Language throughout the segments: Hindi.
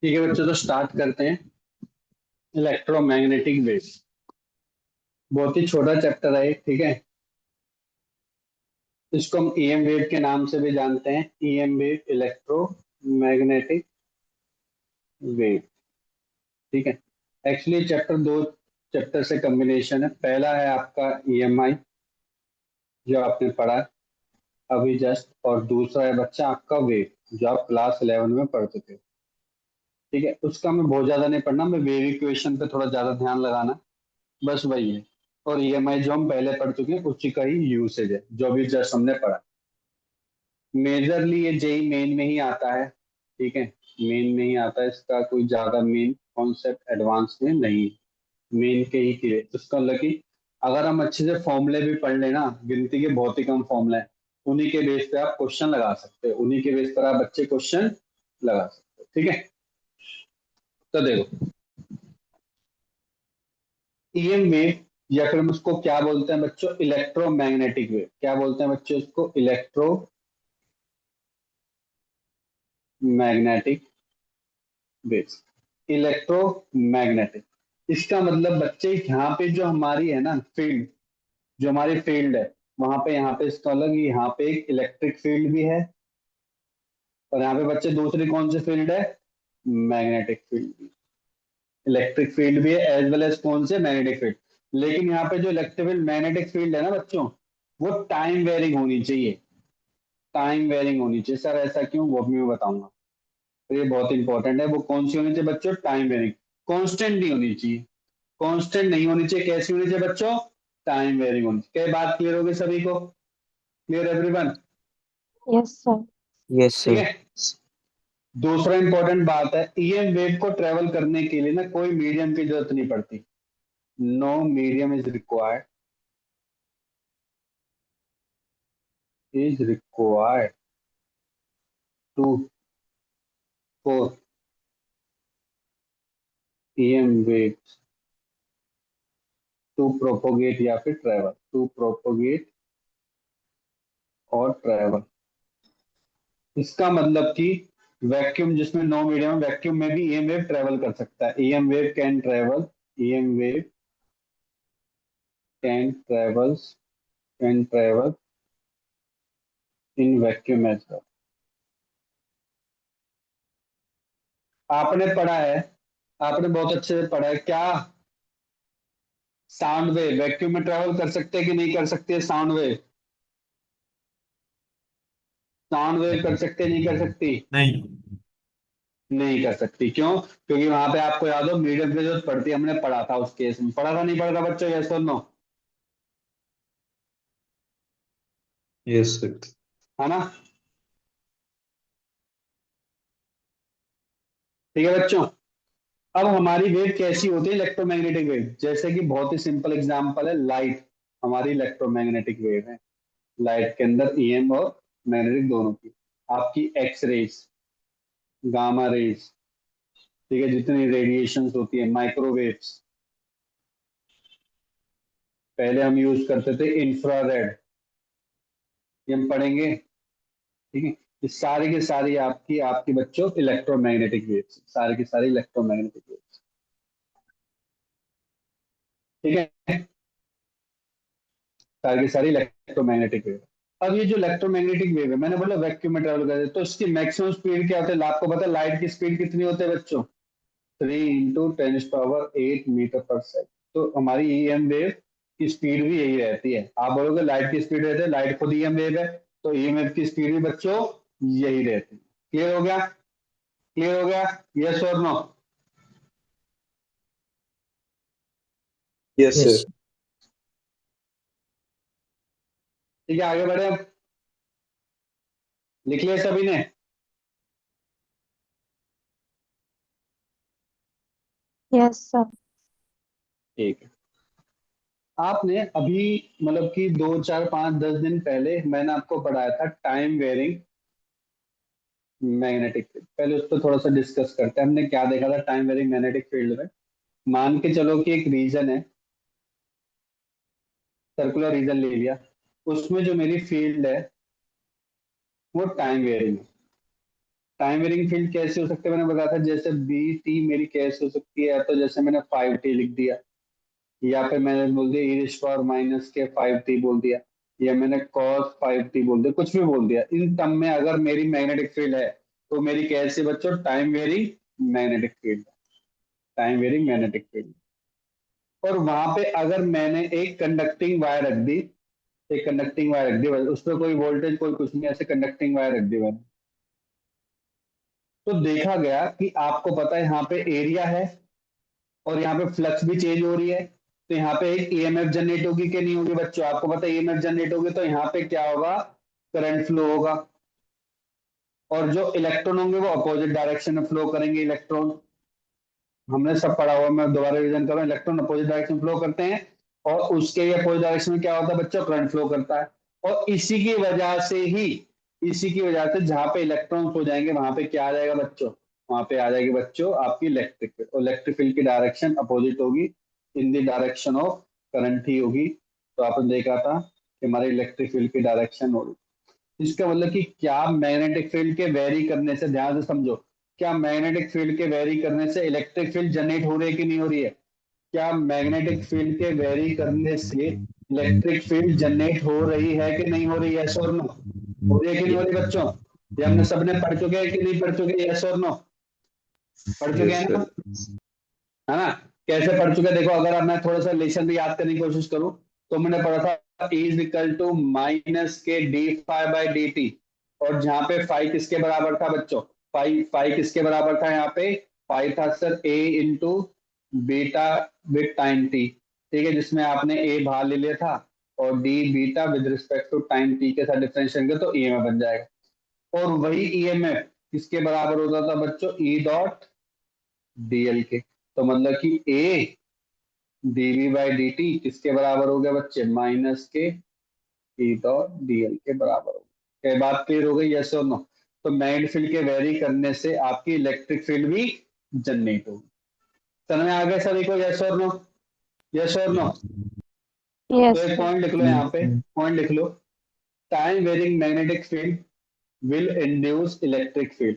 ठीक है बच्चों, तो स्टार्ट करते हैं। इलेक्ट्रोमैग्नेटिक वेव बहुत ही छोटा चैप्टर है, ठीक है। इसको हम ईएम वेव के नाम से भी जानते हैं, ईएम वेव, इलेक्ट्रोमैग्नेटिक वेव। ठीक है। एक्चुअली चैप्टर दो चैप्टर से कॉम्बिनेशन है। पहला है आपका ईएमआई, जो आपने पढ़ा अभी जस्ट, और दूसरा है बच्चा आपका वेव, जो आप क्लास 11 में पढ़ चुके हो। ठीक है, उसका मैं बहुत ज्यादा नहीं पढ़ना, मैं वेव इक्वेशन पे थोड़ा ज्यादा ध्यान लगाना, बस वही है। और ईएमआई जो हम पहले पढ़ चुके हैं उसी का ही यूसेज है, जो भी जस्ट हमने पढ़ा। मेजरली ये जेई मेन में ही आता है। ठीक है, मेन में ही आता है, इसका कोई ज्यादा मेन कॉन्सेप्ट एडवांस में नहीं। मेन के ही किए उसका मतलब कि अगर हम अच्छे से फॉर्मूले भी पढ़ लेना, गिनती के बहुत ही कम फॉर्मूले हैं, उन्हीं के बेस पे आप क्वेश्चन लगा सकते हो, उन्हीं के बेस पर आप बच्चे क्वेश्चन लगा सकते हो। ठीक है, तो देखो, ईएम वेव, या फिर हम उसको क्या बोलते हैं बच्चों, इलेक्ट्रोमैग्नेटिक वेव। क्या बोलते हैं बच्चों उसको, इलेक्ट्रोमैग्नेटिक वेव। इलेक्ट्रोमैग्नेटिक, इसका मतलब बच्चे यहाँ पे जो हमारी है ना फील्ड, जो हमारी फील्ड है, वहां पे यहाँ पे इसका अलग, यहाँ पे एक इलेक्ट्रिक फील्ड भी है, और यहाँ पे बच्चे दूसरी कौन सी फील्ड है, मैग्नेटिक फील्ड भी। इलेक्ट्रिक फील्ड भी है एज वेल एज कौन से, मैग्नेटिक फील्ड। लेकिन यहाँ पे जो इलेक्ट्रिक फील्ड मैग्नेटिक फील्ड है ना बच्चों, वो टाइम वेरिंग होनी चाहिए। टाइम वेरिंग होनी चाहिए। सर ऐसा क्यों, वो भी मैं बताऊंगा। तो ये बहुत इंपॉर्टेंट है। वो कौन सी होनी चाहिए बच्चों, टाइम वेरिंग। कॉन्स्टेंट नहीं होनी चाहिए, कांस्टेंट नहीं होनी चाहिए। कैसी होनी चाहिए बच्चों, टाइम वेरिंग होनी चाहिए। क्या बात क्लियर होगी सभी को, clear everyone. Yes sir. Yes ठीक सर। है, दूसरा इंपॉर्टेंट बात है, ईएम वेव को ट्रेवल करने के लिए ना कोई मीडियम की जरूरत नहीं पड़ती। No medium is required to for EM wave to propagate या फिर ट्रेवल, टू प्रोपोगेट और ट्रेवल। इसका मतलब कि वैक्यूम जिसमें नो मीडियम, वैक्यूम में भी ईएम वेव ट्रेवल कर सकता है। EM wave can travel, EM wave can travels can travel in vacuum as well. आपने पढ़ा है, आपने बहुत अच्छे से पढ़ा है क्या, साउंड वेव वैक्यूम में ट्रेवल कर सकते हैं कि नहीं कर सकते, साउंड वेव, साउंड वेव कर सकते नहीं कर सकती, नहीं। नहीं कर सकती। क्यों, क्योंकि वहां पे आपको याद हो मीडियम की जरूरत पड़ती है, हमने पढ़ा था उस केस में, पढ़ा था नहीं पढ़ा था बच्चों, यस और नो, यस सर। है ना। ठीक है बच्चों, अब हमारी वेव कैसी होती है, इलेक्ट्रोमैग्नेटिक वेव। जैसे कि बहुत ही सिंपल एग्जांपल है, लाइट हमारी इलेक्ट्रोमैग्नेटिक वेव है। लाइट के अंदर ईएम और मैग्नेटिक दोनों की। आपकी एक्स रेज, गामा रेज, ठीक है, जितनी रेडिएशन होती है, माइक्रोवेव्स, पहले हम यूज करते थे इंफ्रारेड, ये हम पढ़ेंगे। ठीक है, ये सारी की सारी आपकी आपकी बच्चों इलेक्ट्रोमैग्नेटिक वेव्स, सारी की सारी इलेक्ट्रोमैग्नेटिक वेव्स। ठीक है, सारी की सारी इलेक्ट्रोमैग्नेटिक वेव। अब ये जो इलेक्ट्रोमैग्नेटिक वेव है, मैंने बोला वैक्यूम में ट्रेवल करते हैं, तो इसकी मैक्सिमम स्पीड क्या होती है, आपको पता है लाइट की स्पीड कितनी होती है बच्चों, 3 × 10⁻⁸मीटर पर सेकेंड। तो हमारी ईएम वेव की स्पीड भी यही रहती है। आप बोलोगे लाइट की स्पीड रहती है, लाइट खुद ईएम वेव है, तो ईएम वेव की स्पीड भी बच्चों यही रहती है। क्लियर हो गया, क्लियर हो गया, यस और नो। Yes yes. सर। ठीक है, आगे बढ़े अब, लिख लिया सभी ने। Yes sir. ठीक है, आपने अभी मतलब कि 2 4 5 10 दिन पहले मैंने आपको पढ़ाया था टाइम वेरिंग मैग्नेटिक फील्ड। पहले उस पर थोड़ा सा डिस्कस करते हैं। हमने क्या देखा था टाइम वेरिंग मैग्नेटिक फील्ड में। मान के चलो कि एक रीजन है, सर्कुलर रीजन ले लिया, उसमें जो मेरी फील्ड है वो टाइम वेरिंग है। टाइम वेरिंग फील्ड कैसे हो सकते हैं मैंने बताया था, जैसे बी टी मेरी कैसे हो सकती है, या तो जैसे मैंने 5t लिख दिया, या फिर मैंने बोल दिया ई रिश्ता और माइनस के 5t बोल दिया, या मैंने cos 5t बोल दिया, कुछ भी बोल दिया। इन टर्म में अगर मेरी मैग्नेटिक फील्ड है तो मेरी कैसे बच्चों time varying magnetic field, time varying magnetic field. और वहां पे अगर मैंने एक कंडक्टिंग वायर रख दी, एक कंडक्टिंग वायर रख दी, उस पर कोई वोल्टेज कोई कुछ नहीं, ऐसे कंडक्टिंग वायर रख दी मैंने, तो देखा गया कि आपको पता है यहाँ पे एरिया है और यहाँ पे फ्लक्स भी चेंज हो रही है, तो यहाँ पे एक ईएमएफ जनरेट होगी कि नहीं होगी बच्चों, आपको पता है ईएमएफ जनरेट होगी, तो यहाँ पे क्या होगा, करंट फ्लो होगा, और जो इलेक्ट्रॉन होंगे वो अपोजिट डायरेक्शन में फ्लो करेंगे। इलेक्ट्रॉन हमने सब पढ़ा हुआ, मैं दोबारा रिवीजन कर रहा हूँ, इलेक्ट्रॉन अपोजिट डायरेक्शन फ्लो करते हैं, और उसके अपोजिट डायरेक्शन में क्या होता है बच्चों, करंट फ्लो करता है। और इसी की वजह से ही, इसी की वजह से जहां पे इलेक्ट्रॉन हो जाएंगे वहां पे क्या आ जाएगा बच्चों, वहां पे आ जाएगी बच्चों आपकी इलेक्ट्रिक फील्ड, और इलेक्ट्रिक फील्ड की डायरेक्शन अपोजिट होगी, in the direction of current ही होगी। तो आपने देखा था कि हमारी इलेक्ट्रिक फील्ड की डायरेक्शन होगी। इसका मतलब कि क्या मैग्नेटिक फील्ड के वेरी करने से, ध्यान से समझो, क्या मैग्नेटिक फील्ड के वेरी करने से इलेक्ट्रिक फील्ड जनरेट हो रही है कि नहीं हो रही है, क्या मैग्नेटिक फील्ड के वेरी करने से इलेक्ट्रिक फील्ड जनरेट हो रही है कि नहीं हो रही है, यस और नो, हो रही है कि नहीं हो रही बच्चों, ये हमने सबने पढ़ चुके हैं कि नहीं पढ़ चुके, यस और नो, पढ़ चुके Yes, हैं ना, sir. है ना। कैसे पढ़ चुके हैं देखो, अगर अब मैं थोड़ा सा लेसन भी याद करने की कोशिश करूं, तो मैंने पढ़ा था E is equal to minus के D phi by D T, और जहां पे फाई किसके बराबर था बच्चों, फाई फाई किसके बराबर था, यहाँ पे फाई था sir A into beta with time T, ठीक है, जिसमें आपने ए बाहर ले लिया था और D beta with respect to time T के साथ डिफरेंशिएट करेंगे तो ईएमएफ बन जाएगा। और वही ईएमएफ किसके बराबर होता था बच्चों, ई डॉट डीएल के। तो मतलब कि ए डीवी बाई डी टी किसके बराबर हो गया बच्चे, माइनस के ई डॉट डीएल के बराबर हो गया। क्या बात क्लियर हो गई, यस और नो। तो मैग्नेटिक फील्ड के वेरी करने से आपकी इलेक्ट्रिक फील्ड भी जनरेट होगी। समझ में आ गया सभी को, यस और नो, यस और नो। तो Yes, एक sir. पॉइंट लिख लो यहाँ पे, पॉइंट लिख लो, time varying magnetic field will induce electric field,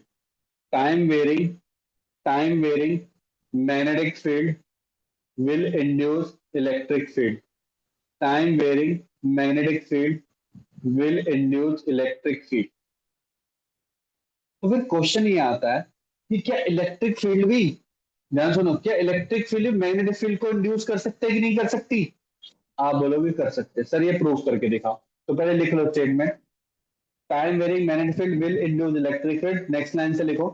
time varying, time varying magnetic field will induce electric field, time varying magnetic field will induce electric field। तो फिर क्वेश्चन ये आता है कि क्या इलेक्ट्रिक फील्ड भी, ध्यान सुनो, क्या इलेक्ट्रिक फील्ड मैग्नेटिक फील्ड को इंड्यूस कर सकते हैं कि नहीं कर सकती, आप बोलोगे कर सकते हैं सर, ये प्रूव करके दिखाओ। तो पहले लिख लो statement, time varying magnetic field will induce electric field, next line से लिखो,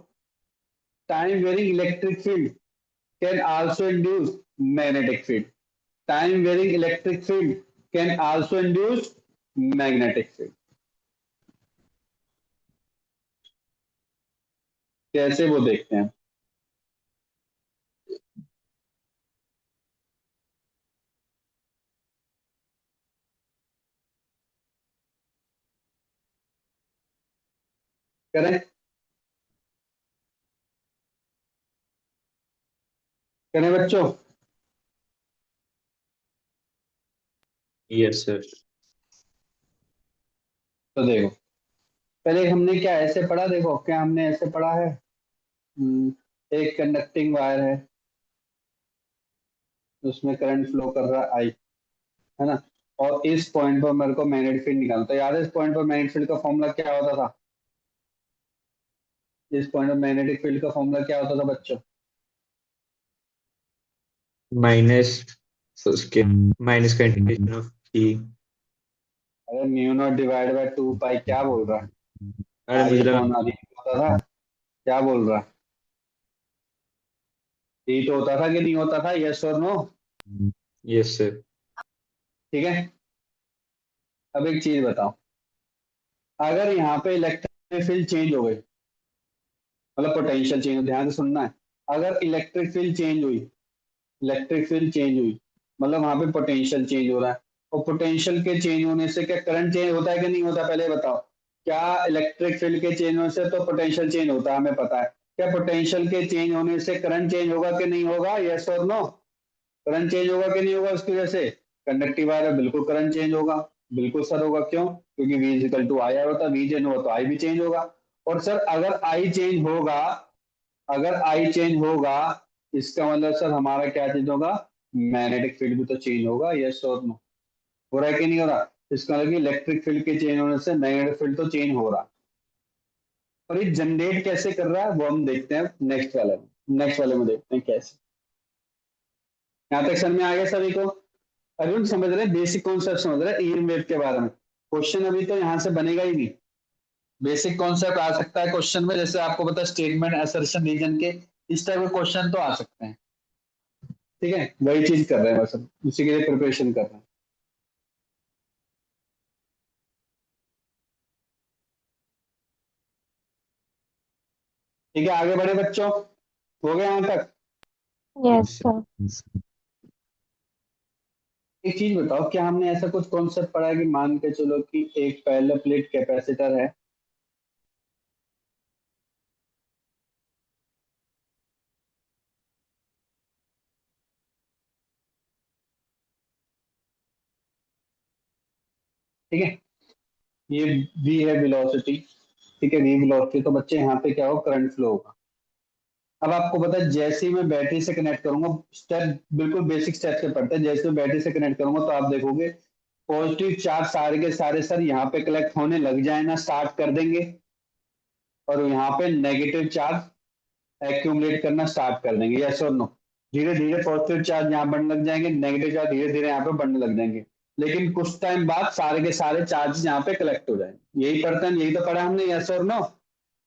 time varying electric field can also induce magnetic field, time varying electric field can also induce magnetic field। कैसे वो देखते हैं, करें, करें बच्चों। Yes, sir. तो देखो, पहले हमने क्या ऐसे पढ़ा, देखो क्या हमने ऐसे पढ़ा है, एक कंडक्टिंग वायर है, उसमें करंट फ्लो कर रहा है आई, है ना, और इस पॉइंट पर मेरे को मैग्नेटिक फील्ड निकालना, तो याद है इस पॉइंट पर मैग्नेटिक फील्ड का फॉर्मूला क्या होता था, इस पॉइंट पर मैग्नेटिक फील्ड का फॉर्मूला क्या होता था बच्चों, Minus, so उसके minus का integration of E. अरे म्यू नॉट डिवाइड बाय 2 पाई, क्या बोल रहा है, अरे आई मुझे लगा अपॉन आर होता था, क्या बोल रहा है, ये तो होता था कि नहीं होता था, यस और नो। yes, sir. ठीक है, अब एक चीज बताओ, अगर यहाँ पे इलेक्ट्रिक फील्ड चेंज हो गई, मतलब पोटेंशियल चेंज हो, ध्यान से सुनना है, अगर इलेक्ट्रिक फील्ड चेंज हुई, इलेक्ट्रिक फील्ड चेंज हुई, मतलब वहां पे पोटेंशियल चेंज हो रहा है, और पोटेंशियल के चेंज होने से क्या करंट चेंज होता है कि नहीं होता, पहले बताओ, क्या इलेक्ट्रिक फील्ड के चेंज होने से तो पोटेंशियल चेंज होता है, हमें पता है, क्या पोटेंशियल के चेंज होने से करंट चेंज होगा कि नहीं होगा, यस और नो, करंट चेंज होगा कि नहीं होगा उसकी वजह से, कंडक्टिव वायर है बिल्कुल करंट चेंज होगा, बिल्कुल सर होगा, क्यों, क्योंकि V इजिकल टू आई होता है, V चेंज होगा तो आई भी चेंज होगा, और सर अगर आई चेंज होगा, अगर आई चेंज होगा, इसका मतलब सर हमारा क्या चेंज होगा, मैग्नेटिक फील्ड भी तो चेंज होगा। यस और नो, हो रहा है कि नहीं हो रहा? इसका मतलब इलेक्ट्रिक फील्ड के चेंज होने से मैग्नेटिक फील्ड तो चेंज हो रहा। और ये जनरेट कैसे कर रहा है वो हम देखते हैं नेक्स्ट वाले में, नेक्स्ट वाले में देखते हैं कैसे। यहाँ तक समझ में आ गया सभी को? अरुण समझ रहे, बेसिक कॉन्सेप्ट समझ रहे ईएम वेव के बारे में। क्वेश्चन अभी तो यहाँ से बनेगा ही नहीं, बेसिक कॉन्सेप्ट आ सकता है क्वेश्चन में, जैसे आपको पता स्टेटमेंट असर्शन रीजन के इस टाइप के क्वेश्चन तो आ सकते हैं। ठीक है, वही चीज कर रहे हैं बस हम, उसी के लिए प्रिपरेशन कर रहे हैं। ठीक है, आगे बढ़े बच्चों, हो गया यहाँ तक? Yes, sir. एक चीज बताओ, क्या हमने ऐसा कुछ कॉन्सेप्ट पढ़ा है कि मान के चलो कि एक पैरेलल प्लेट कैपेसिटर है, ठीक है, ये v है वेलोसिटी, ठीक है, v वेलोसिटी, तो बच्चे यहाँ पे क्या होगा, करंट फ्लो होगा। अब आपको पता है जैसे ही मैं बैटरी से कनेक्ट करूंगा, स्टेप बिल्कुल बेसिक स्टेप से पढ़ते हैं, जैसे मैं बैटरी से कनेक्ट करूंगा तो आप देखोगे पॉजिटिव चार्ज सारे के सारे सर यहाँ पे कलेक्ट होने लग जाए ना, स्टार्ट कर देंगे, और यहाँ पे नेगेटिव चार्ज एक्यूमुलेट करना स्टार्ट कर देंगे। यस और नो? धीरे धीरे पॉजिटिव चार्ज यहाँ बढ़ने लग जाएंगे, नेगेटिव चार्ज धीरे धीरे यहाँ पे बढ़ने लग जाएंगे, लेकिन कुछ टाइम बाद सारे के सारे चार्ज यहाँ पे कलेक्ट हो जाएंगे। यही पढ़ते हैं, यही तो पढ़ा हमने। यस और नो?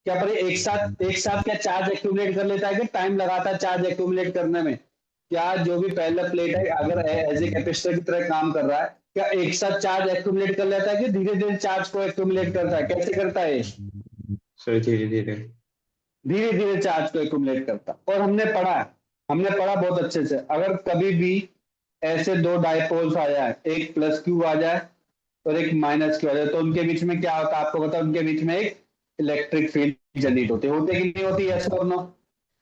क्या पर एक साथ क्या चार्ज एक्यूमुलेट कर लेता है, कि टाइम लगाता है चार्ज एक्यूमुलेट करने में? क्या जो भी पहला प्लेट है अगर एज ए कैपेसिटर की तरह काम कर रहा है, क्या एक साथ चार्ज एक्यूमुलेट कर लेता है, कि धीरे धीरे चार्ज को एक्यूमुलेट करता है? कैसे करता है? सर धीरे धीरे। धीरे धीरे चार्ज को एक्यूमुलेट करता। और हमने पढ़ा बहुत अच्छे से, अगर कभी भी ऐसे दो डायपोल्स आ जाए, एक प्लस क्यू आ जाए और एक माइनस क्यू आ जाए, तो उनके बीच में क्या होता है आपको पता है? उनके बीच में एक इलेक्ट्रिक फील्ड जनरेट होती है, होती कि नहीं होती? यस और नो?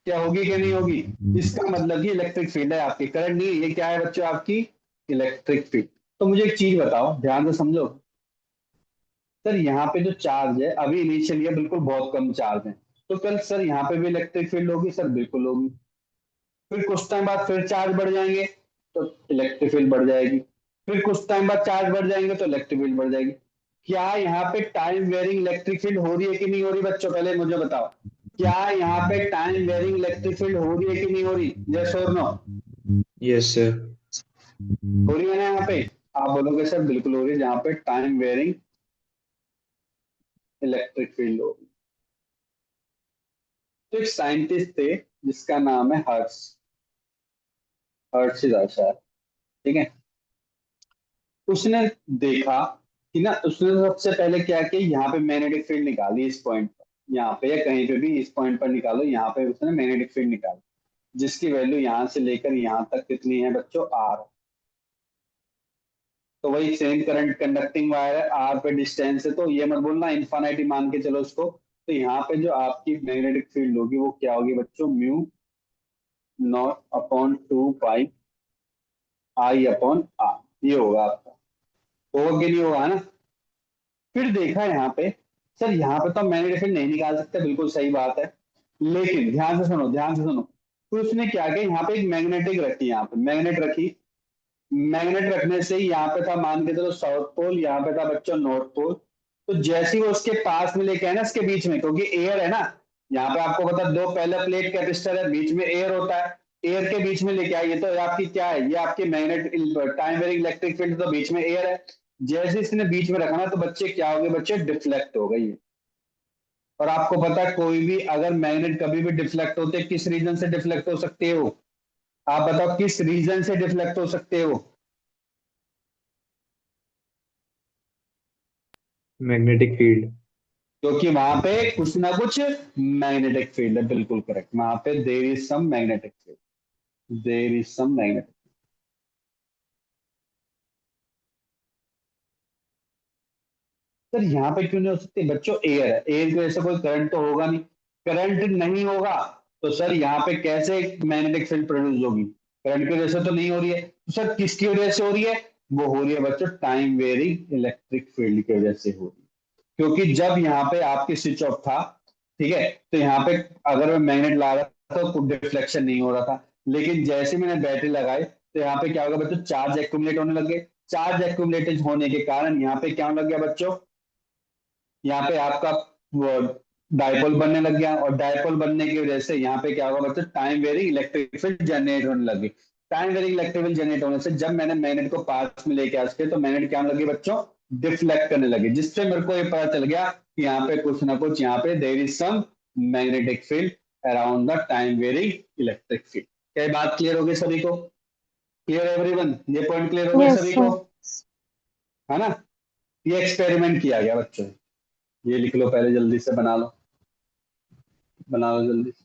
क्या होगी कि नहीं होगी? इसका मतलब कि इलेक्ट्रिक फील्ड है आपकी, करंट नहीं, ये क्या है बच्चों आपकी? Electric field. तो मुझे एक चीज बताओ, ध्यान से समझो सर, यहाँ पे जो चार्ज है अभी इनिशियली है, बिल्कुल बहुत कम चार्ज है, तो कल सर यहाँ पे भी इलेक्ट्रिक फील्ड होगी? सर बिल्कुल होगी। फिर कुछ टाइम बाद फिर चार्ज बढ़ जाएंगे तो इलेक्ट्रिक फील्ड बढ़ जाएगी, फिर कुछ टाइम बाद चार्ज बढ़ जाएंगे तो इलेक्ट्रिक फील्ड बढ़ जाएगी। क्या यहाँ पे टाइम वेरिंग इलेक्ट्रिक फील्ड हो रही है कि नहीं हो रही बच्चों? पहले मुझे बताओ, क्या यहाँ पे टाइम वेरिंग इलेक्ट्रिक फील्ड हो रही है कि नहीं हो रही? यस और नो? Yes sir. हो रही है ना यहाँ पे? आप बोलोगे सर बिल्कुल हो रही है, जहाँ पे टाइम वेरिंग इलेक्ट्रिक फील्ड हो रही। तो एक साइंटिस्ट थे जिसका नाम है हर्ट्ज, हर्ट्ज आशा, ठीक है। उसने देखा कि ना, उसने सबसे पहले क्या किया, यहाँ पे मैग्नेटिक फील्ड निकाली इस पॉइंट पर, यहाँ पे या कहीं पे भी इस पॉइंट पर निकालो, यहाँ पे उसने मैग्नेटिक फील्ड निकाली, जिसकी वैल्यू यहाँ से लेकर यहाँ तक कितनी है बच्चों? आर। तो वही सेम करंट कंडक्टिंग वायर है, आर पे डिस्टेंस है, तो ये मत बोलना इन्फाइनाइटी मान के चलो उसको। तो यहाँ पे जो आपकी मैग्नेटिक फील्ड होगी वो क्या होगी बच्चों? Mu naught upon 2 pi I upon R, ये होगा आपका। होगा कि नहीं होगा ना? फिर देखा यहाँ पे, सर यहाँ पे तो हम मैग्नेटिक फील्ड नहीं निकाल सकते, बिल्कुल सही बात है, लेकिन ध्यान से सुनो, ध्यान से सुनो। तो उसने क्या किया, यहाँ पे एक मैग्नेटिक रखी, यहाँ पे मैग्नेट रखी, मैग्नेट रखने से ही यहाँ पे था मान के चलो साउथ पोल, यहाँ पे था बच्चों नॉर्थ पोल। तो जैसे ही वो उसके पास में लेके आए ना, इसके बीच में, क्योंकि एयर है ना, यहाँ पे आपको पता दो पहला प्लेट कैपेसिटर है, बीच में एयर होता है, एयर के बीच में लेके आइए तो ये आपकी क्या है? ये आपकी magnet time varying electric field, तो बीच में एयर है। जैसे इसने बीच में रखा ना, तो बच्चे क्या हो गए? बच्चे डिफ्लेक्ट हो गई है। और आपको पता है कोई भी अगर मैग्नेट कभी भी डिफ्लेक्ट होते, किस रीजन से डिफ्लेक्ट हो सकते हो? आप बताओ किस रीजन से डिफ्लेक्ट हो सकते हो? Magnetic field. क्योंकि वहां पे कुछ ना कुछ मैग्नेटिक फील्ड है, बिल्कुल करेक्ट, वहां पे there is some magnetic field, there is some magnetic. Sir यहाँ पे क्यों नहीं हो सकती बच्चों? एयर है, एयर की वजह से कोई करंट तो होगा नहीं, करंट नहीं होगा तो सर यहाँ पे कैसे मैग्नेटिक फील्ड प्रोड्यूस होगी? करंट की वजह से तो नहीं हो रही है, तो सर किसकी वजह से हो रही है? वो हो रही है बच्चों टाइम वेरिंग इलेक्ट्रिक फील्ड की वजह से हो रही है। क्योंकि जब यहाँ पे आपकी स्विच ऑफ था, ठीक है। तो यहाँ पे अगर मैं मैग्नेट लगा रहा था तो डिफ्लेक्शन नहीं हो रहा था, लेकिन जैसे मैंने बैटरी लगाई तो यहाँ पे क्या होगा बच्चों, चार्ज एक्यूमुलेट होने लगे। चार्ज एक्यूमुलेटेड होने के कारण यहाँ पे क्या होने लग गया बच्चों, यहाँ पे आपका डायपोल बनने लग गया, और डायपोल बनने की वजह से यहाँ पे क्या होगा बच्चों, time varying electric field generate होने लगी। Time varying electric field generate होने से जब मैंने मैग्नेट को पास में लेके आके तो मैग्नेट क्या होने लगी बच्चों, डिफ्लेक्ट करने लगी, जिससे मेरे को ये पता चल गया कि यहाँ पे कुछ ना कुछ यहाँ पे there is some magnetic field around the time varying electric field. क्या ये बात क्लियर होगी सभी को? Clear everyone? ये पॉइंट क्लियर हो गया Yes, सभी को, sir. है ना? ये एक्सपेरिमेंट किया गया बच्चों, ये लिख लो पहले, जल्दी से बना लो, बना लो जल्दी से।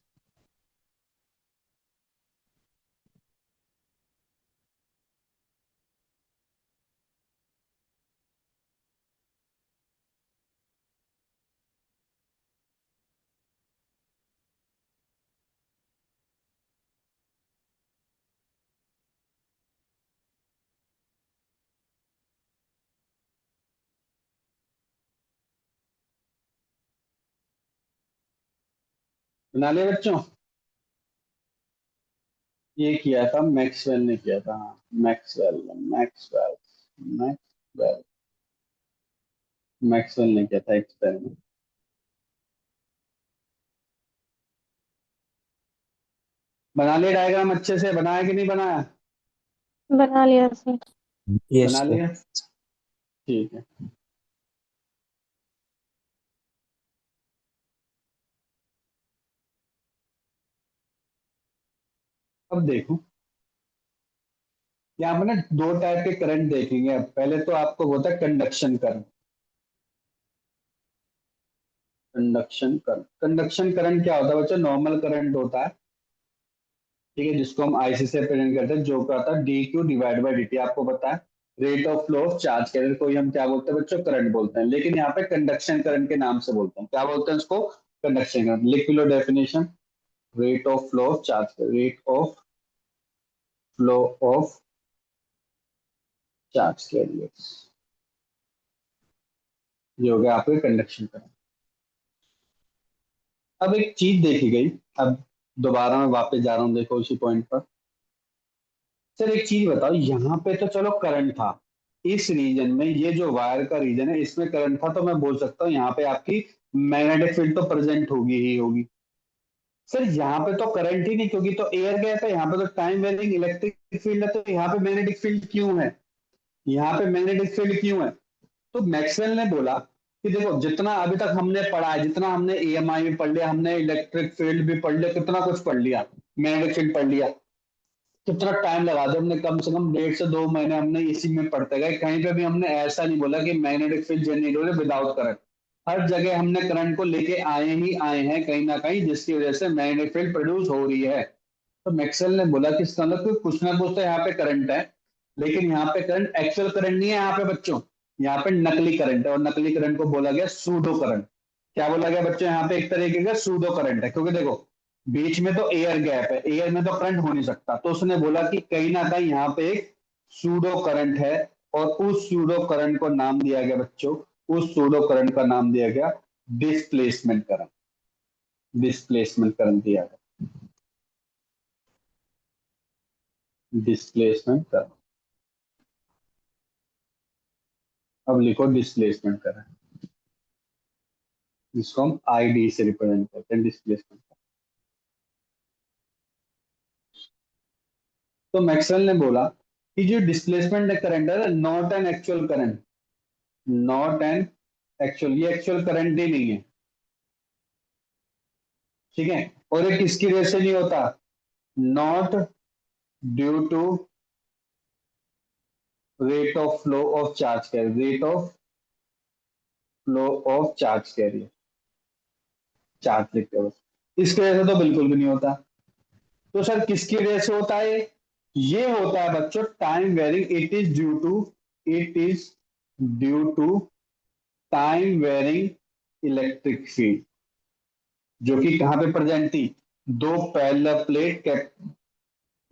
बना लिया बच्चों? ये किया था मैक्सवेल ने किया था, हाँ, मैक्सवेल मैक्सवेल मैक्सवेल मैक्सवेल ने किया था एक्सपेरिमेंट। बना लिया डायग्राम? अच्छे से बनाया कि नहीं बनाया? बना लिया सर. Yes, बना sir. लिया, ठीक है। अब देखो, यहाँ पर ना दो टाइप के करंट देखेंगे। अब पहले तो आपको होता है conduction current. Conduction current, conduction current क्या होता है बच्चों, नॉर्मल करंट होता है, ठीक है, जिसको हम आईसी से प्रेजेंट करते हैं, जो क्या होता है D Q divide by D T, आपको पता है। Rate of flow of charge career को ही हम क्या बोलते हैं बच्चों, करंट बोलते हैं, लेकिन यहाँ पे कंडक्शन करंट के नाम से बोलते हैं। क्या बोलते हैं उसको? Conduction current. लिख लो definition, rate of flow of charge, rate of flow of charge carrier, ये हो गया आपके कंडक्शन करंट। अब एक चीज देखी गई, अब दोबारा मैं वापस जा रहा हूँ, देखो उसी पॉइंट पर। सर एक चीज बताओ, यहाँ पे तो चलो करंट था, इस रीजन में, ये जो वायर का रीजन है इसमें करंट था, तो मैं बोल सकता हूँ यहाँ पे आपकी मैग्नेटिक फील्ड तो प्रेजेंट होगी ही होगी। सर यहाँ पे तो करंट ही नहीं, क्योंकि तो एयर गैप है, यहाँ पे तो टाइम वेरिंग इलेक्ट्रिक फील्ड है, तो यहाँ पे मैग्नेटिक फील्ड क्यों है? यहाँ पे मैग्नेटिक फील्ड क्यों है? तो मैक्सवेल ने बोला कि देखो, जितना अभी तक हमने पढ़ा है, जितना हमने ईएमआई में पढ़ लिया, हमने इलेक्ट्रिक फील्ड भी पढ़ लिया, कितना कुछ पढ़ लिया, मैग्नेटिक फील्ड पढ़ लिया, कितना टाइम लगा दिया हमने, कम से कम 1.5 से 2 महीने हमने इसी में पढ़ते गए। कहीं पे भी हमने ऐसा नहीं बोला कि मैग्नेटिक फील्ड जनरेट हो रही विदाउट करंट। हर जगह हमने करंट को लेके आए ही आए हैं कहीं ना कहीं, जिसकी वजह से मैग्नेटिक फील्ड प्रोड्यूस हो रही है। तो मैक्सवेल ने बोला कि इसका मतलब कि कुछ ना कुछ तो यहाँ पे करंट है, लेकिन यहाँ पे करंट एक्चुअल करंट नहीं है यहाँ पे बच्चों, यहाँ पे नकली करंट है, और नकली करंट को बोला गया सूडो करंट। क्या बोला गया बच्चों? यहाँ पे एक तरीके का सूडो करंट है, क्योंकि देखो बीच में तो एयर गैप है, एयर में तो करंट हो नहीं सकता, तो उसने बोला कि कहीं ना कहीं यहाँ पे एक सूडो करंट है, और उस सूडो करंट को नाम दिया गया बच्चों, उस सूडो करंट का नाम दिया गया डिस्प्लेसमेंट करंट। डिस्प्लेसमेंट करंट दिया गया, डिस्प्लेसमेंट करंट। अब लिखो डिस्प्लेसमेंट करंट, जिसको हम आईडी से रिप्रेजेंट करते हैं, डिस्प्लेसमेंट। तो मैक्सवेल ने बोला कि जो डिस्प्लेसमेंट करंट है, not an actual current, not an actual, ये एक्चुअल करंट ही नहीं है, ठीक है। और ये किसकी वजह से नहीं होता? Not due to rate of flow of charge carrier, rate of flow of charge carrier, charge लिखते हो, इसकी वजह से तो बिल्कुल भी नहीं होता। तो सर किसकी वजह से होता है? ये होता है बच्चों time varying, it is due to, it is due to time varying electric field, जो कि कहां पे प्रेजेंट थी? दो पैरेलल प्लेट के,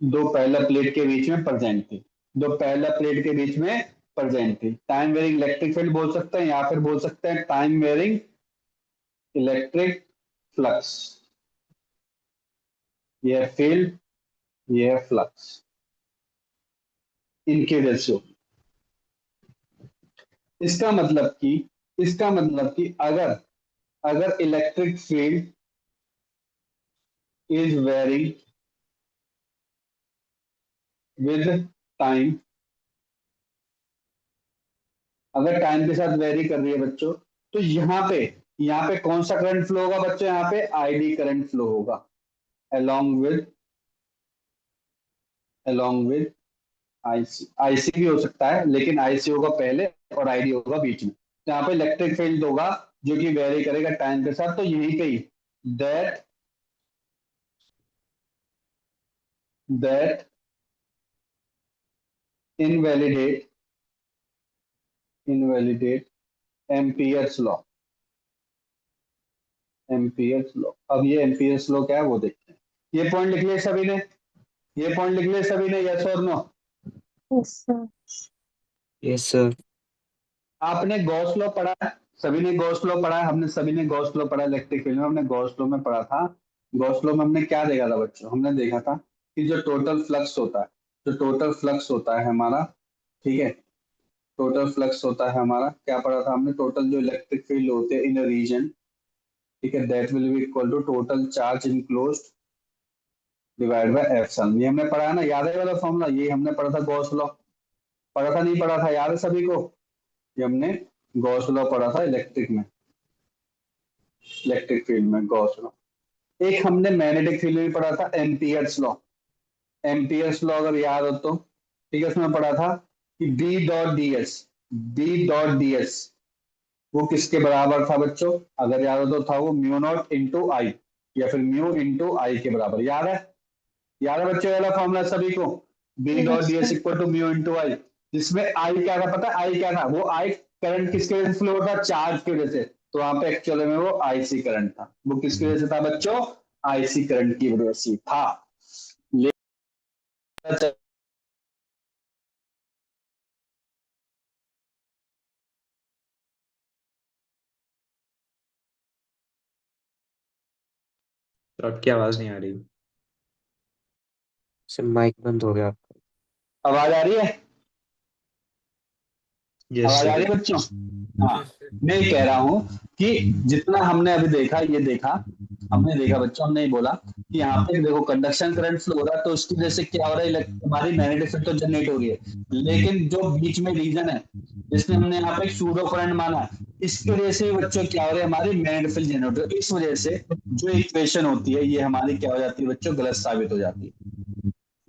दो पैरेलल प्लेट के बीच में प्रेजेंट थी, दो पैरेलल प्लेट के बीच में प्रेजेंट थी। टाइम वेरिंग इलेक्ट्रिक फील्ड बोल सकते हैं, या फिर बोल सकते हैं टाइम वेरिंग इलेक्ट्रिक फ्लक्स, ये है फील्ड, ये है फ्लक्स, इनके रेशियो। इसका मतलब कि अगर अगर electric field is varying with time, अगर टाइम के साथ वेरी कर रही है बच्चों, तो यहाँ पे कौन सा करंट फ्लो होगा बच्चों? यहाँ पे आईडी करंट फ्लो होगा अलोंग विद आईसी। आईसी भी हो सकता है, लेकिन आईसी होगा पहले और आईडी होगा बीच में। तो यहाँ पे इलेक्ट्रिक फील्ड होगा जो कि वेरी करेगा टाइम के साथ। तो यहीं पे ही that that invalidate Ampere's law. Ampere's law, अब ये एम्पियर्स लॉ क्या है वो देखते हैं। ये पॉइंट लिख लिया सभी ने? ये पॉइंट लिख लिया सभी ने? यस और no? Yes sir. Yes, sir. आपने गॉस लॉ पढ़ा है? सभी ने गॉस लॉ पढ़ा है? हमने सभी ने गॉस लॉ पढ़ा इलेक्ट्रिक फील्ड में, हमने गॉस लॉ में पढ़ा था। गॉस लॉ में हमने क्या देखा था बच्चों? हमने देखा था कि जो टोटल फ्लक्स होता है, जो टोटल फ्लक्स होता है हमारा, ठीक है, टोटल फ्लक्स होता है हमारा, क्या पढ़ा था हमने? टोटल जो इलेक्ट्रिक फील्ड होते हैं इन रीजन, ठीक है, that will be equal to total charge enclosed divide by epsilon. ये हमने पढ़ा है ना, याद है वाला फॉर्मूला? ये हमने पढ़ा था गॉस लॉ, पढ़ा था नहीं पढ़ा था? याद है सभी को? ये हमने गॉस लॉ पढ़ा था इलेक्ट्रिक में, इलेक्ट्रिक फील्ड में गॉस लॉ। एक हमने मैग्नेटिक फील्ड में पढ़ा था एम्पियर्स लॉ। एम्पियर्स लॉ अगर याद हो तो, ठीक है, उसमें पढ़ा था कि बी डॉट डी एस वो किसके बराबर था बच्चों? अगर याद हो तो था वो म्यू नॉट इंटू आई, या फिर म्यू इंटू आई के बराबर। याद है? याद है बच्चों वाला फॉर्मूला सभी को? बी डॉट यस D S sir. Equal to mu into I, जिसमें आई क्या था पता है? आई क्या था? वो आई करंट किसके वजह से फ्लो होता? चार्ज की वजह से। तो वहां पे एक्चुअली में वो आईसी करंट था। वो किसकी वजह से था बच्चों? आईसी करंट की वजह से था। तो आपकी आवाज नहीं आ रही। सर माइक बंद हो गया आपका। आवाज आ रही है? Yes, आवाज आ sir. रही है बच्चों? हाँ, मैं कह रहा हूँ कि जितना हमने अभी देखा, ये देखा, हमने देखा बच्चों, हमने ये बोला कि यहाँ पे देखो कंडक्शन करंट फ्लो हो रहा है, तो उसकी वजह से क्या हो रहा है? हमारी मैग्नेटिक फील्ड तो जनरेट हो रही है, लेकिन जो बीच में रीजन है जिसने हमने यहाँ पे एक सूडो करंट माना, इसकी वजह से बच्चों क्या हो रहा है? हमारी मैग्नेटिक फील्ड जनरेट हो रही है। इस वजह से जो इक्वेशन होती है ये हमारी क्या हो जाती है बच्चों? गलत साबित हो जाती है।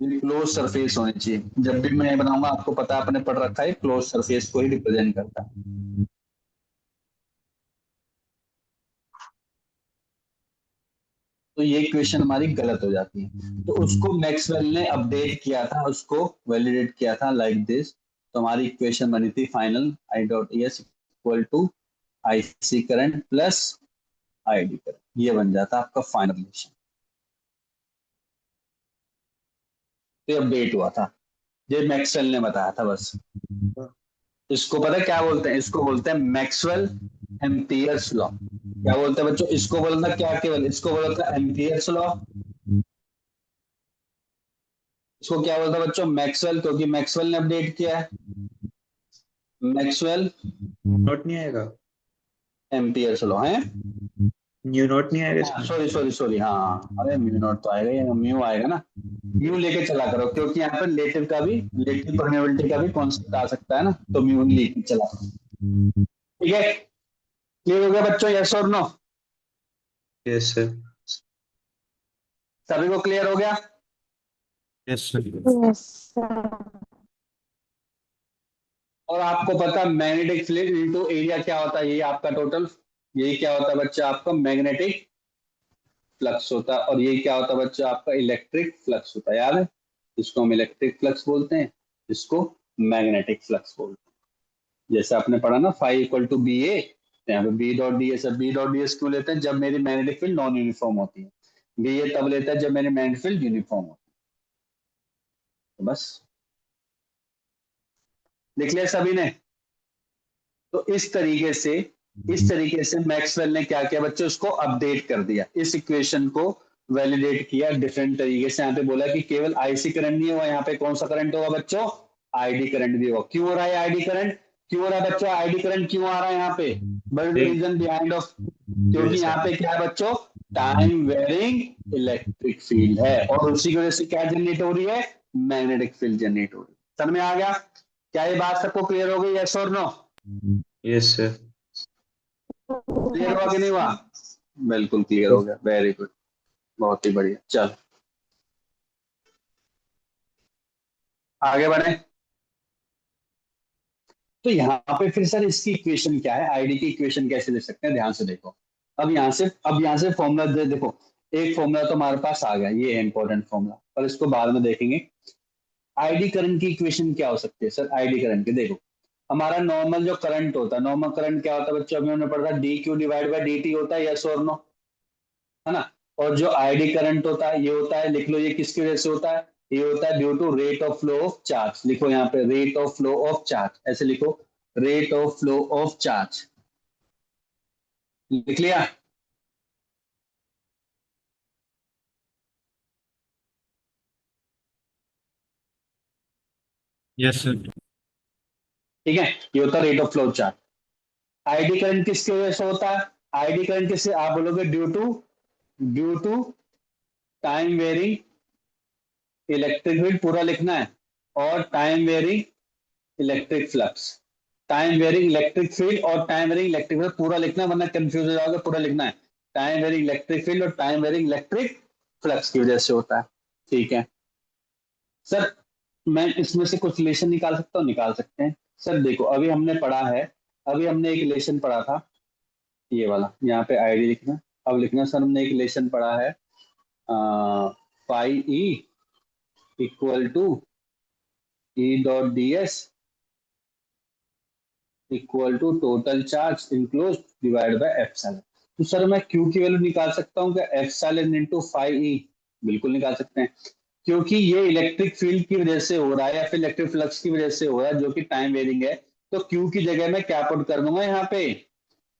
क्लोज सरफेस होनी चाहिए। जब भी मैं बनाऊंगा, आपको पता है, आपने पढ़ रखा है, क्लोज सरफेस को ही रिप्रेजेंट करता है। तो ये इक्वेशन हमारी गलत हो जाती है। तो उसको मैक्सवेल ने अपडेट किया था, उसको वैलिडेट किया था लाइक दिस। तो हमारी इक्वेशन बनी थी final I dot S equal to I C current plus I D current. ये बन जाता आपका फाइनल इक्वेशन। तो अपडेट हुआ था, ये मैक्सवेल ने बताया था बस। इसको पता है क्या बोलते हैं? इसको बोलते हैं मैक्सवेल एम्पियर्स लॉ। क्या बोलते हैं बच्चों? इसको बोलता क्या? केवल इसको बोलता है एम्पियर्स लॉ। इसको क्या बोलता है बच्चों? मैक्सवेल, क्योंकि मैक्सवेल ने अपडेट किया है। मैक्सवेल नोट नहीं आएगा? एम्पियर्स लॉ है। न्यू नोट नहीं आएगा इसमें? सॉरी सॉरी सॉरी, हाँ, अरे म्यू नॉट तो आएगा, ये म्यू आएगा ना। म्यू लेके चला करो, क्योंकि यहाँ पर लेटिव का भी, लेटिव परमेबिलिटी का भी कॉन्सेप्ट आ सकता है ना, तो म्यू लेके चला करो। ठीक है, क्लियर हो गया बच्चों? यस और नो? Yes, sir. सभी को क्लियर हो गया? Yes sir. Yes sir. और आपको पता मैग्नेटिक फील्ड इनटू एरिया क्या होता है? यही आपका टोटल, यही क्या होता है बच्चा? आपका मैग्नेटिक फ्लक्स होता है। और ये क्या होता है बच्चा? आपका इलेक्ट्रिक फ्लक्स होता है। याद है? इसको हम इलेक्ट्रिक फ्लक्स बोलते हैं, इसको मैग्नेटिक फ्लक्स बोलते हैं। जैसे आपने पढ़ा ना phi equal to B A, यहाँ पे B dot D S. B dot D S क्यों लेते हैं? जब मेरी मैग्नेटिक फील्ड नॉन यूनिफॉर्म होती है। बी ए तब लेता है जब मेरी मैग्नेटिक फील्ड यूनिफॉर्म होती है। तो बस लिख लिया सभी ने? तो इस तरीके से इस तरीके से मैक्सवेल ने क्या किया बच्चों, उसको अपडेट कर दिया, इस इक्वेशन को वैलिडेट किया डिफरेंट तरीके से। यहाँ पे बोला कि केवल आईसी करंट नहीं होगा, यहाँ पे कौन सा करंट होगा बच्चों, आईडी करंट भी होगा। क्यों हो रहा है आईडी करंट, क्यों हो रहा है बच्चों आईडी करंट, क्यों आ रहा है यहाँ पे, बट रीजन बिहाइंड ऑफ, क्योंकि Yes, यहाँ sir. पे क्या है बच्चों, टाइम वेरिंग इलेक्ट्रिक फील्ड है, और उसी की वजह से क्या जनरेट हो रही है, मैग्नेटिक फील्ड जनरेट हो रही है। समझ में आ गया, क्या ये बात सबको क्लियर हो गई, यस और नो, Yes, sir. क्लियर हुआ कि नहीं हुआ, बिल्कुल क्लियर हो गया, वेरी गुड, बहुत ही बढ़िया। चल आगे बढ़े। तो यहाँ पे फिर सर इसकी इक्वेशन क्या है, आईडी की इक्वेशन कैसे दे सकते हैं, ध्यान से देखो। अब यहाँ से फॉर्मूला दे देखो, एक फॉर्मूला तो हमारे पास आ गया, ये है इंपॉर्टेंट फॉर्मूला, पर इसको बाद में देखेंगे। आईडी करंट की इक्वेशन क्या हो सकती है सर, आईडी करंट की देखो, हमारा नॉर्मल जो करंट होता है, नॉर्मल करंट क्या होता है बच्चों, अभी हमने पढ़ा था D Q divide by D T होता है, यस और नो, है ना। और जो आईडी करंट होता है ये होता है, लिख लो ये किसकी वजह से होता है, ये होता है due to rate of flow of charge, लिखो यहाँ पे rate of flow of charge, ऐसे लिखो, rate of flow of charge, लिख लिया। Yes sir. ठीक है, ये होता है rate of flow of charge. ID current किसकी वजह से होता है, आईडी करंट किससे, आप बोलोगे due to time varying electric field, पूरा लिखना है, और time varying electric flux, time varying electric field और टाइम वेरिंग इलेक्ट्रिक फील्ड, पूरा लिखना है वरना कंफ्यूज हो जाओगे, पूरा लिखना है, टाइम वेरिंग इलेक्ट्रिक फील्ड और टाइम वेरिंग इलेक्ट्रिक फ्लक्स की वजह से होता है। ठीक है सर, मैं इसमें से कुछ रिलेशन निकाल सकता हूँ, निकाल सकते हैं सर। देखो अभी हमने पढ़ा है, अभी हमने एक रिलेशन पढ़ा था, ये वाला, यहाँ पे आईडी लिखना, अब लिखना सर, हमने एक रिलेशन पढ़ा है, phi E equal to E dot D S equal to total charge enclose divide by epsilon. तो सर मैं क्यू की वैल्यू निकाल सकता हूँ क्या, एप्सिलॉन इनटू फाई ई, बिल्कुल निकाल सकते हैं, क्योंकि ये इलेक्ट्रिक फील्ड की वजह से हो रहा है या फिर इलेक्ट्रिक फ्लक्स की वजह से हो रहा है जो कि टाइम वेरिंग है। तो क्यू की जगह में क्या पुट कर दूंगा यहाँ पे,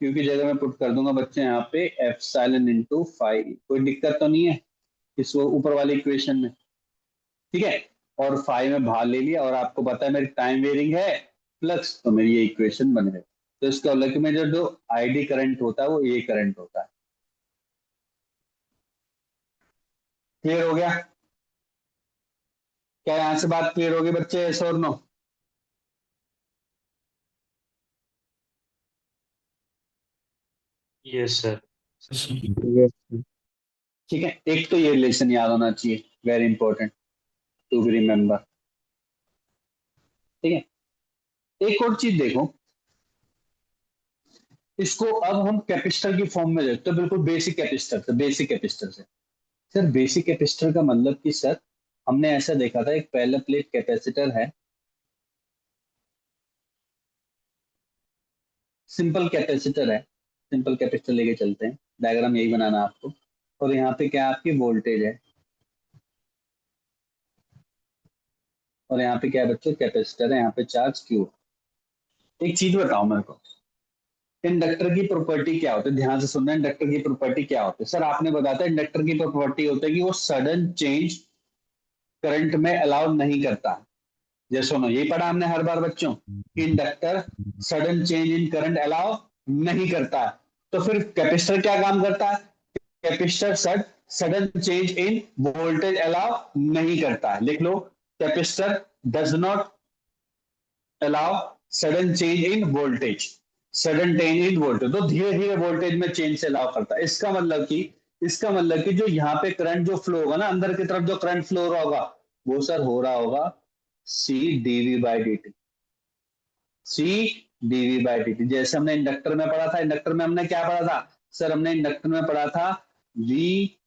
क्यू की जगह में पुट कर दूंगा बच्चे यहाँ पे एप्सिलॉन इनटू फाई, कोई दिक्कत तो नहीं है इस ऊपर वाली इक्वेशन में, ठीक है। और फाइव में भाग ले लिया, और आपको पता है मेरी टाइम वेरिंग है फ्लक्स, तो मेरी ये इक्वेशन बन गई। तो इसका मतलब कि मेरा जो आईडी करंट होता है वो ये करंट होता है। क्लियर हो गया, क्या यहाँ से बात क्लियर होगी बच्चे, यस और no. Yes, sir. Yes, sir. ठीक है, एक तो ये रिलेशन याद होना चाहिए, very important to be remember. ठीक है, एक और चीज देखो, इसको अब हम कैपेसिटर की फॉर्म में देखते हैं, तो बिल्कुल बेसिक कैपेसिटर से, बेसिक कैपेसिटर से। सर बेसिक कैपेसिटर का मतलब कि सर हमने ऐसा देखा था, एक पैरेलल प्लेट कैपेसिटर है, सिंपल कैपेसिटर है, सिंपल कैपेसिटर लेके चलते हैं, डायग्राम यही बनाना है आपको। और यहाँ पे क्या आपकी वोल्टेज है, और यहाँ पे क्या है बच्चों, कैपेसिटर है, यहाँ पे चार्ज क्यू। एक चीज बताओ मेरे को, इंडक्टर की प्रॉपर्टी क्या होती है, ध्यान से सुनना, इंडक्टर की प्रॉपर्टी क्या होती है सर, आपने बताया था इंडक्टर की प्रॉपर्टी होता है कि वो सडन चेंज करंट में अलाउ नहीं करता। जैसे सुनो, यही पढ़ा हमने हर बार बच्चों कि inductor sudden change in current allow नहीं करता। तो फिर कैपेसिटर क्या काम करता है, capacitor sudden change in voltage allow नहीं करता है, लिख लो, capacitor does not allow sudden change in voltage, sudden change in voltage, तो धीरे धीरे वोल्टेज में चेंज से अलाउ करता है। इसका मतलब कि जो यहाँ पे करंट जो फ्लो होगा ना, अंदर की तरफ जो करंट फ्लो हो रहा होगा, वो सर हो रहा होगा C D V by D T, C D V by D T. जैसे हमने इंडक्टर में पढ़ा था, इंडक्टर में हमने क्या पढ़ा था सर, हमने इंडक्टर में पढ़ा था V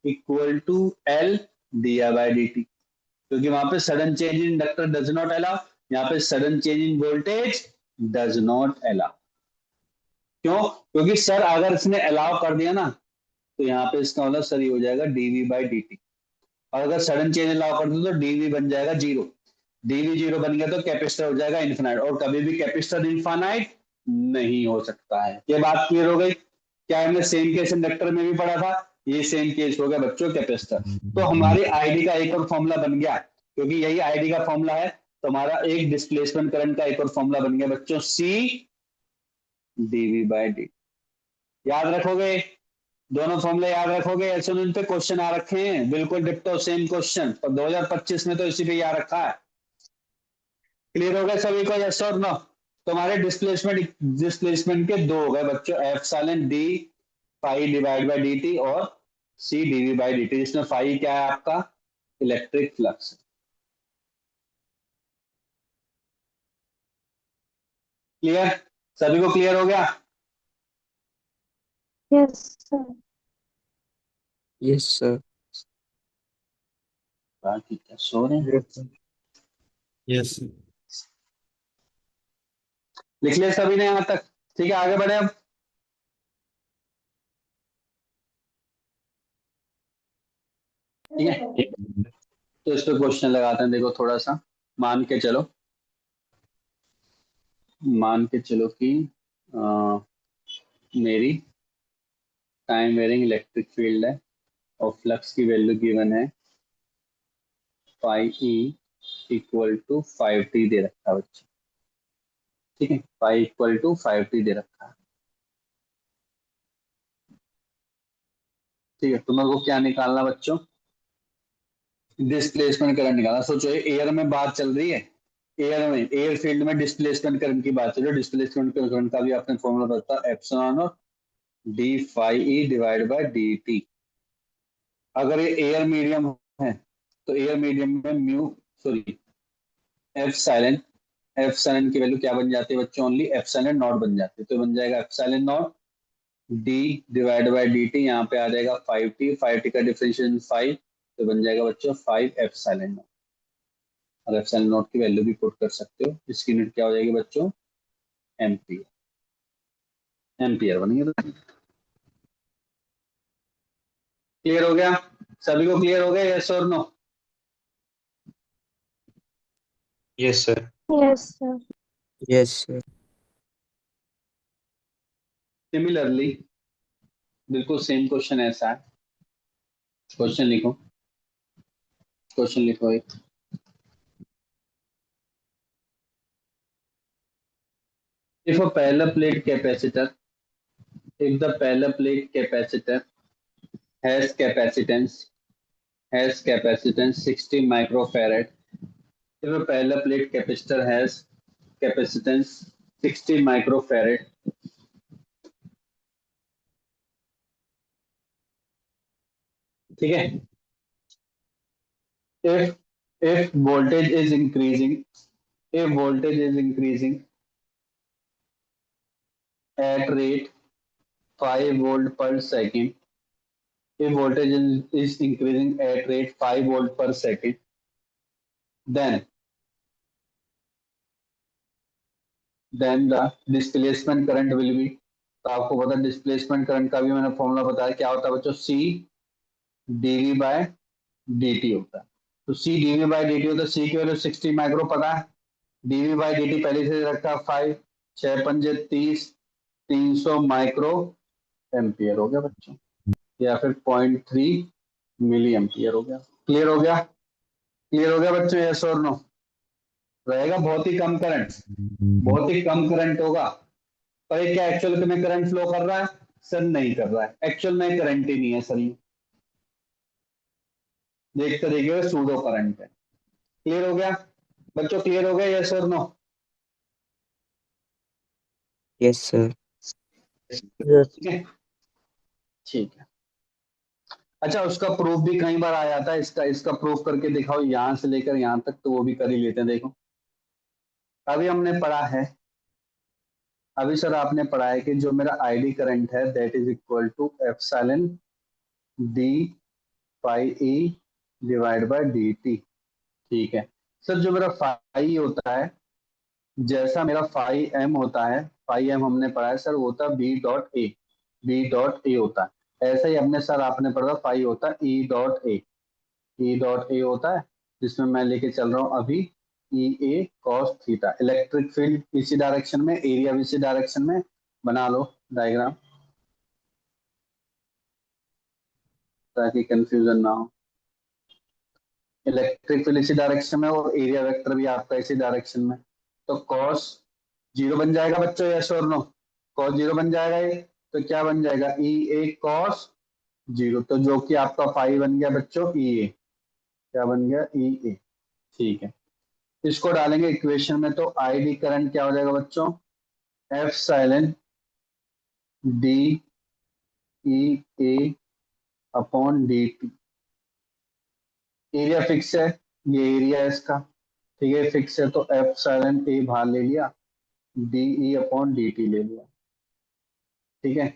equal to L D I by D T, क्योंकि वहां पे sudden change in inductor does not allow, यहाँ पे sudden change in voltage does not allow. क्यों, क्योंकि सर अगर इसने अलाउ कर दिया ना, तो यहाँ पे इसका मतलब सर ये हो जाएगा डीवी बाई डी टी, और अगर सडन चेंज अलाउ कर दो तो डीवी बन जाएगा जीरो, डीवी जीरो बन गया तो कैपेसिटर हो जाएगा इन्फिनाइट, और कभी भी कैपेसिटर इन्फिनाइट नहीं हो सकता है। ये बात क्लियर हो गई? क्या हमने सेम केस इंडक्टर में भी पढ़ा था? ये सेम केस हो गया बच्चों कैपेसिटर। तो हमारी आईडी का एक और फॉर्मूला बन गया, क्योंकि यही आईडी का फॉर्मूला है, तो हमारा एक डिस्प्लेसमेंट करंट का एक और फॉर्मूला बन गया बच्चों, सी डीवी बाय डी। याद रखोगे? दोनों फॉर्मूले याद रखोगे? ऐसे इन पे क्वेश्चन आ रखे हैं, बिल्कुल डिट्टो सेम क्वेश्चन, पर 2025 में तो इसी पे याद रखा है। क्लियर हो गया सभी को? यस और नो? तुम्हारे डिस्प्लेसमेंट के दो हो गए बच्चों, epsilon D phi divide by D T और C DV by D T, जिसमें फाई क्या है आपका? Electric flux. क्लियर? सभी को क्लियर हो गया? Yes, sir. Yes, sir. बाकी क्या सो रहे हैं? Yes, sir. Yes. लिख लिया सभी ने यहां तक? ठीक है, आगे बढ़े अब। ठीक है, तो इस पे क्वेश्चन लगाते हैं। देखो थोड़ा सा मान के चलो, मान के चलो कि मेरी टाइम वेरिंग इलेक्ट्रिक फील्ड है और फ्लक्स की वैल्यू गिवन है phi E equal to 5t दे रखा है बच्चे। ठीक है, फाई इक्वल टू 5t दे रखा है। ठीक है, तुम्हें को क्या निकालना बच्चों? डिस्प्लेसमेंट करंट निकालना। सोचो एयर में बात चल रही है, एयर में, एयर फील्ड में डिस्प्लेसमेंट करंट की बात चल रही है। डिस्प्लेसमेंट करंट का भी आपने फॉर्मूला पता है, एप्सिलॉन और D phi E divide by D T. अगर ये एयर मीडियम है तो एयर मीडियम में म्यू, सॉरी, एप्सिलॉन, एप्सिलॉन की वैल्यू क्या बन जाती है बच्चों? ओनली एप्सिलॉन नॉट बन जाती है। तो बन जाएगा epsilon not D divide by D T, यहाँ पे आ जाएगा 5t, 5t का डिफरेंशिएशन 5, तो बन जाएगा बच्चों 5 एप्सिलॉन नॉट। और एप्सिलॉन नॉट की वैल्यू भी पुट कर सकते हो, इसकी यूनिट क्या हो जाएगी बच्चों? एम्पियर, एम्पियर बनेगी। तो क्लियर हो गया? सभी को क्लियर हो गया? यस और no? Yes, sir. Yes, sir. Yes, sir. Similarly बिल्कुल सेम क्वेश्चन ऐसा है। क्वेश्चन लिखो, क्वेश्चन लिखो एक। If a parallel plate capacitor, if the parallel plate capacitor has capacitance 60 microfarad, if a parallel plate capacitor has capacitance 60 microfarad, ठीक है, if voltage is increasing, if voltage is increasing at rate 5 volt per second, if voltage is increasing at rate 5 volt per second, then the displacement current will be, तो आपको पता डिस्प्लेसमेंट करंट का भी मैंने फॉर्मूला बताया, क्या होता है बच्चों? सी डीवी बाय dt होता है। तो सी डीवी बाय dt होता है, सी की वैल्यू 60 माइक्रो पता है, डीवी बाय dt पहले से रखा है 5, 6 पंजे 30, 300 माइक्रो एम्पियर हो गया बच्चों, या फिर 0.3 मिली एम्पियर हो गया। क्लियर हो गया? क्लियर हो गया बच्चों? यस और नो? रहेगा बहुत ही कम करंट, बहुत ही कम करंट होगा, पर ये क्या एक्चुअल में करंट फ्लो कर रहा है? सर नहीं कर रहा है, एक्चुअल में करंट ही नहीं है सर, ये एक तरीके का सूडो करंट है। क्लियर हो गया बच्चों? क्लियर हो गया? यस और नो? Yes, sir. Yes. ठीक है, ठीक है। अच्छा, उसका प्रूफ भी कई बार आ जाता है, इसका इसका प्रूफ करके दिखाओ यहां से लेकर यहां तक, तो वो भी कर ही लेते हैं। देखो अभी हमने पढ़ा है, अभी सर आपने पढ़ा है कि जो मेरा आईडी करंट है that is equal to epsilon D phi E divide by D T. ठीक है सर, जो मेरा फाई होता है, जैसा मेरा फाई एम होता है, फाई एम हमने पढ़ा है सर, वो होता है B dot A, B dot A होता है। ऐसा ही हमने सर आपने पढ़ा फाई होता है E dot A, E dot A होता है, जिसमें मैं लेके चल रहा हूँ अभी ई ए कॉस थीटा। इलेक्ट्रिक फील्ड इसी डायरेक्शन में, एरिया भी इसी डायरेक्शन में, बना लो डायग्राम ताकि कंफ्यूजन ना हो। इलेक्ट्रिक फील्ड इसी डायरेक्शन में और एरिया वेक्टर भी आपका इसी डायरेक्शन में, तो कॉस जीरो बन जाएगा बच्चों, यस और नो? कॉस जीरो बन जाएगा ये, तो क्या बन जाएगा ई ए कॉस जीरो, तो जो कि आपका फाई बन गया बच्चों ई ए। क्या बन गया? ई ए। ठीक है, इसको डालेंगे इक्वेशन में तो आईडी करंट क्या हो जाएगा बच्चों? F silent D E A upon D T. Area fix है, ये एरिया है इसका, ठीक है, फिक्स है, तो एफ साइलेंट ए बाहर ले लिया, D E upon D T ले लिया। ठीक है,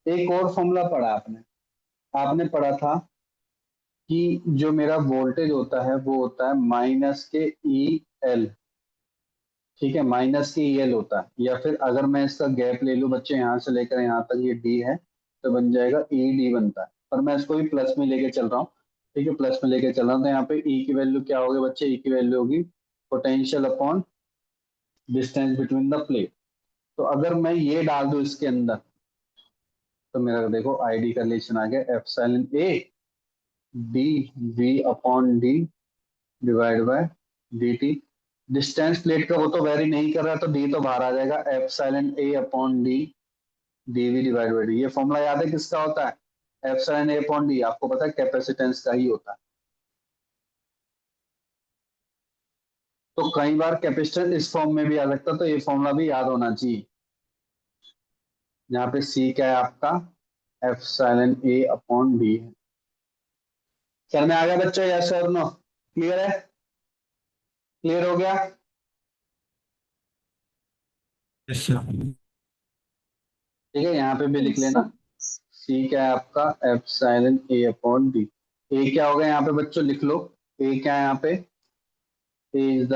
एक और फॉर्मूला पढ़ा आपने, आपने पढ़ा था कि जो मेरा वोल्टेज होता है वो होता है माइनस के ई एल। ठीक है, माइनस के ई एल होता है, या फिर अगर मैं इसका गैप ले लूं बच्चे, यहाँ से लेकर यहाँ तक ये डी है, तो बन जाएगा ई डी बनता है, पर मैं इसको भी प्लस में लेके चल रहा हूँ। ठीक है, प्लस में लेके चल रहा हूँ, तो यहाँ पे ई की वैल्यू क्या होगी बच्चे? ई की वैल्यू होगी potential upon distance between the plate. तो अगर मैं ये डाल दूं इसके अंदर, तो मेरा देखो आईडी का रिलेशन आ गया, epsilon A D V upon D divide by D T. Distance plate का वो तो वेरी नहीं कर रहा, तो डी तो बाहर आ जाएगा, epsilon A upon D D V divide by D. ये फॉर्मूला याद है किसका होता है? एप्सिलॉन ए अपॉन डी, आपको पता है कैपेसिटेंस का ही होता है। तो कई बार कैपेसिटेंस इस फॉर्म में भी आ सकता है, तो ये फॉर्मूला भी याद होना चाहिए। यहाँ पे सी क्या है आपका? एप्सिलॉन ए अपॉन डी है। सर में आ गया बच्चों, यस और नो? क्लियर है? क्लियर हो गया? Yes sir. ठीक है, यहाँ पे भी लिख Yes, लेना। sir. सी क्या है आपका? एप्सिलॉन ए अपॉन डी। ए क्या होगा यहाँ पे बच्चों? लिख लो, ए क्या है यहाँ पे? A is the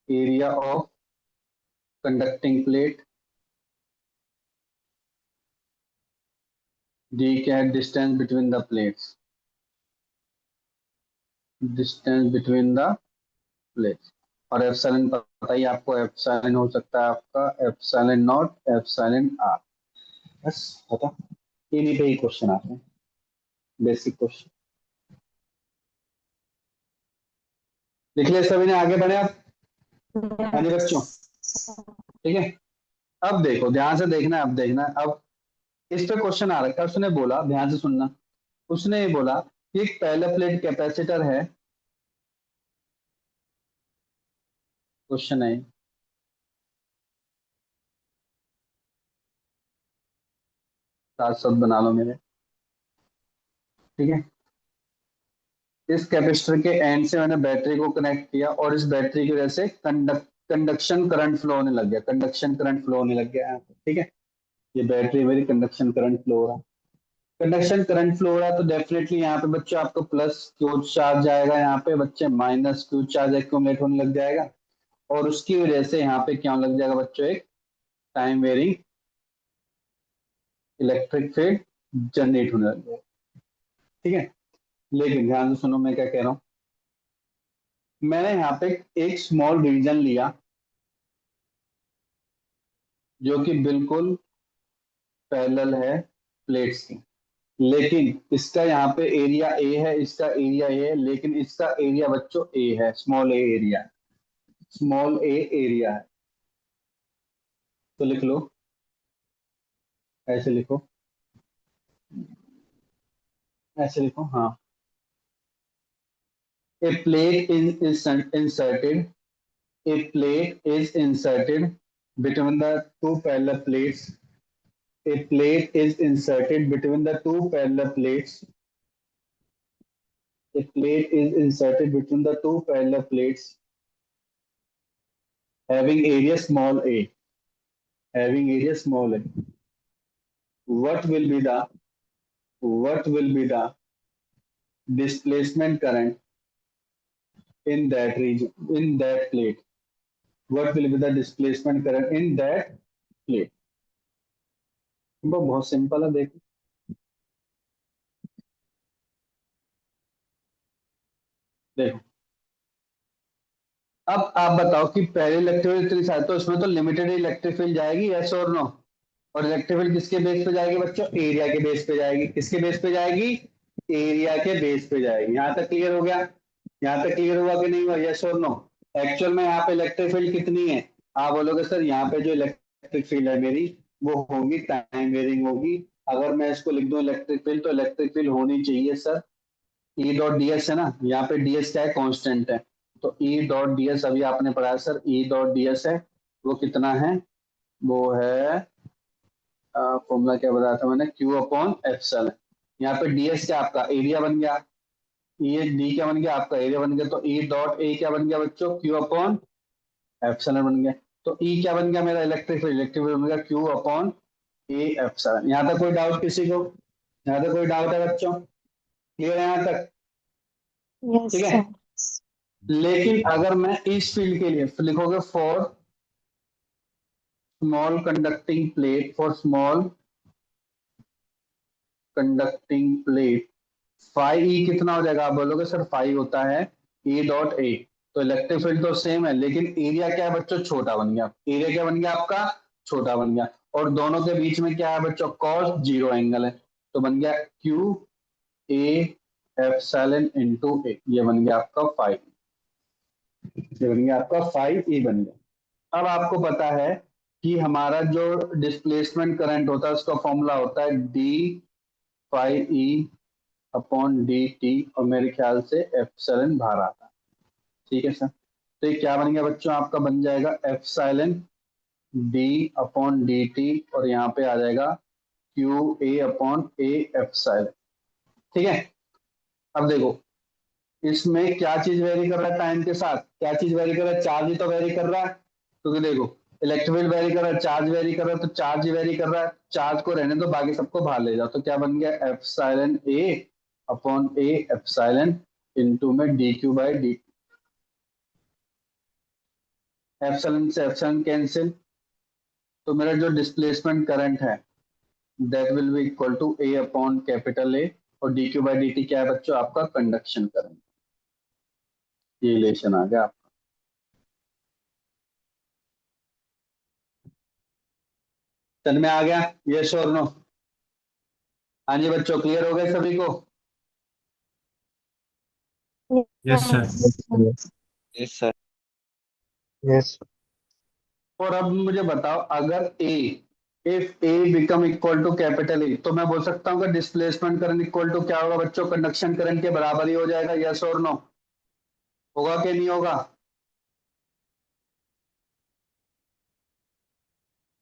area of conducting plate. D क्या है? Distance between the plates, distance between the plates. और एप्सिलॉन पता ही आपको, एप्सिलॉन हो सकता है आपका एप्सिलॉन नॉट, एप्सिलॉन आर। बस पता, इन्हीं पे ही क्वेश्चन आते हैं, बेसिक क्वेश्चन। लिख लिया सभी ने? आगे बढ़े आप? हाँ जी बच्चों, Yes. ठीक है। अब देखो, ध्यान से देखना है, अब देखना है। अब इस पे क्वेश्चन आ रखा है, उसने बोला, ध्यान से सुनना, उसने ये बोला कि एक पहला प्लेट कैपेसिटर है, क्वेश्चन है, साथ साथ बना लो मेरे, ठीक है। इस कैपेसिटर के एंड से मैंने बैटरी को कनेक्ट किया, और इस बैटरी की वजह से कंडक्शन करंट फ्लो होने लग गया, कंडक्शन करंट फ्लो होने लग गया यहाँ पे, ठीक है। ये बैटरी मेरी, कंडक्शन करंट फ्लो हो रहा है, कंडक्शन करंट फ्लो हो रहा है, तो डेफिनेटली यहाँ पे बच्चों आपको प्लस क्यू चार्ज आएगा, यहाँ पे बच्चे माइनस क्यू चार्ज एक्यूमुलेट होने लग जाएगा, और उसकी वजह से यहाँ पे क्या होने लग जाएगा बच्चों? एक time varying electric field generate होने लग जाएगा, ठीक है। लेकिन ध्यान से सुनो मैं क्या कह रहा हूँ। मैंने यहाँ पे एक स्मॉल रीजन लिया जो कि बिल्कुल पैरेलल है प्लेट्स की, लेकिन इसका यहाँ पे एरिया ए है, इसका एरिया ए है, लेकिन इसका एरिया बच्चों ए है, स्मॉल ए एरिया है, स्मॉल ए एरिया है। तो लिख लो, ऐसे लिखो, ऐसे लिखो, हाँ। A plate is inserted, a plate is inserted between the two parallel plates. A plate is inserted between the two parallel plates. A plate is inserted between the two parallel plates having area small a. Having area small a. What will be the displacement current in that region, in that plate? What will be the displacement current in that plate? बहुत सिंपल है, देखो, देखो अब आप बताओ कि पहले इलेक्ट्रिक फील्ड इतनी सारी, तो इसमें तो लिमिटेड इलेक्ट्रिक फील्ड जाएगी, यस और नो। और इलेक्ट्रिक फील्ड किसके बेस पे जाएगी बच्चों? एरिया के बेस पे जाएगी। किसके बेस पे जाएगी? एरिया के बेस पे जाएगी। यहाँ तक क्लियर हो गया? यहाँ तक क्लियर हुआ कि नहीं हुआ? यस और नो। एक्चुअल में यहाँ पे इलेक्ट्रिक फील्ड कितनी है? आप बोलोगे सर यहाँ पे जो इलेक्ट्रिक फील्ड है मेरी, वो होगी टाइम वेरिंग होगी। अगर मैं इसको लिख दूं इलेक्ट्रिक फील्ड, तो इलेक्ट्रिक फील्ड होनी चाहिए सर ई डॉट डीएस है ना, यहाँ पे डीएस क्या है? कांस्टेंट है। तो ई डॉट डीएस अभी आपने पढ़ा है सर, ई डॉट डीएस है वो कितना है? वो है फॉर्मूला क्या बताया था मैंने, क्यू अपॉन एप्सिलॉन। यहाँ पे डीएस क्या आपका एरिया बन गया, ये डी क्या बन गया? आपका एरिया बन गया। तो ई डॉट ए क्या बन गया बच्चों? क्यू अपॉन एप्सिलॉन बन गया। तो ई क्या बन गया मेरा? Electric field. इलेक्ट्रिक फील्ड बन गया क्यू अपॉन ए एप्सिलॉन। यहाँ तक कोई डाउट किसी को? यहाँ तक कोई डाउट है बच्चों? क्लियर है यहाँ तक? Yes, ठीक है। sir. लेकिन अगर मैं इस फील्ड के लिए लिखोगे for small conducting plate, for small conducting plate, phi E कितना हो जाएगा? आप बोलोगे सर फाई होता है ई डॉट ए। तो इलेक्ट्रिक फील्ड तो सेम है, लेकिन एरिया क्या है बच्चों? छोटा बन गया। एरिया क्या बन गया आपका? छोटा बन गया। और दोनों के बीच में क्या है बच्चों? कॉस जीरो एंगल है। तो बन गया क्यू ए एप्सिलॉन इनटू ए, ये बन गया आपका फाई। ये बन गया आपका फाई ई बन गया। अब आपको पता है कि हमारा जो डिस्प्लेसमेंट करंट होता है उसका फॉर्मूला होता है D phi E upon D T, और मेरे ख्याल से एप्सिलॉन बाहर आता है। ठीक है सर। तो ये क्या बन गया बच्चों? आपका बन जाएगा epsilon D upon D T, और यहाँ पे आ जाएगा Q A upon a epsilon. ठीक है। अब देखो इसमें क्या चीज वेरी कर रहा है टाइम के साथ? क्या चीज वेरी कर रहा है? चार्ज ही तो वेरी कर रहा है। क्योंकि देखो इलेक्ट्रिक फील्ड वेरी कर रहा है, चार्ज वेरी कर रहा है, तो चार्ज ही वेरी कर रहा है। चार्ज को रहने दो, बाकी सबको बाहर ले जाओ। तो क्या बन गया? Epsilon A upon a epsilon into में d q by d. Epsilon से एप्सिलॉन कैंसिल, तो मेरा जो डिस्प्लेसमेंट करंट है that will be equal to a upon capital A, और d q by D t क्या है बच्चों? आपका कंडक्शन करंट। ये रिलेशन आ गया आपका। समझ में आ गया? यस और नो? हाँ जी बच्चों, क्लियर हो गए सभी को? Yes, sir. sir. Yes, sir. Yes. और अब मुझे बताओ, अगर a, if a become equal to capital A, तो मैं बोल सकता हूँ कि डिस्प्लेसमेंट करंट इक्वल टू क्या होगा बच्चों? कंडक्शन करंट के बराबर ही हो जाएगा। यस और नो? होगा कि नहीं होगा?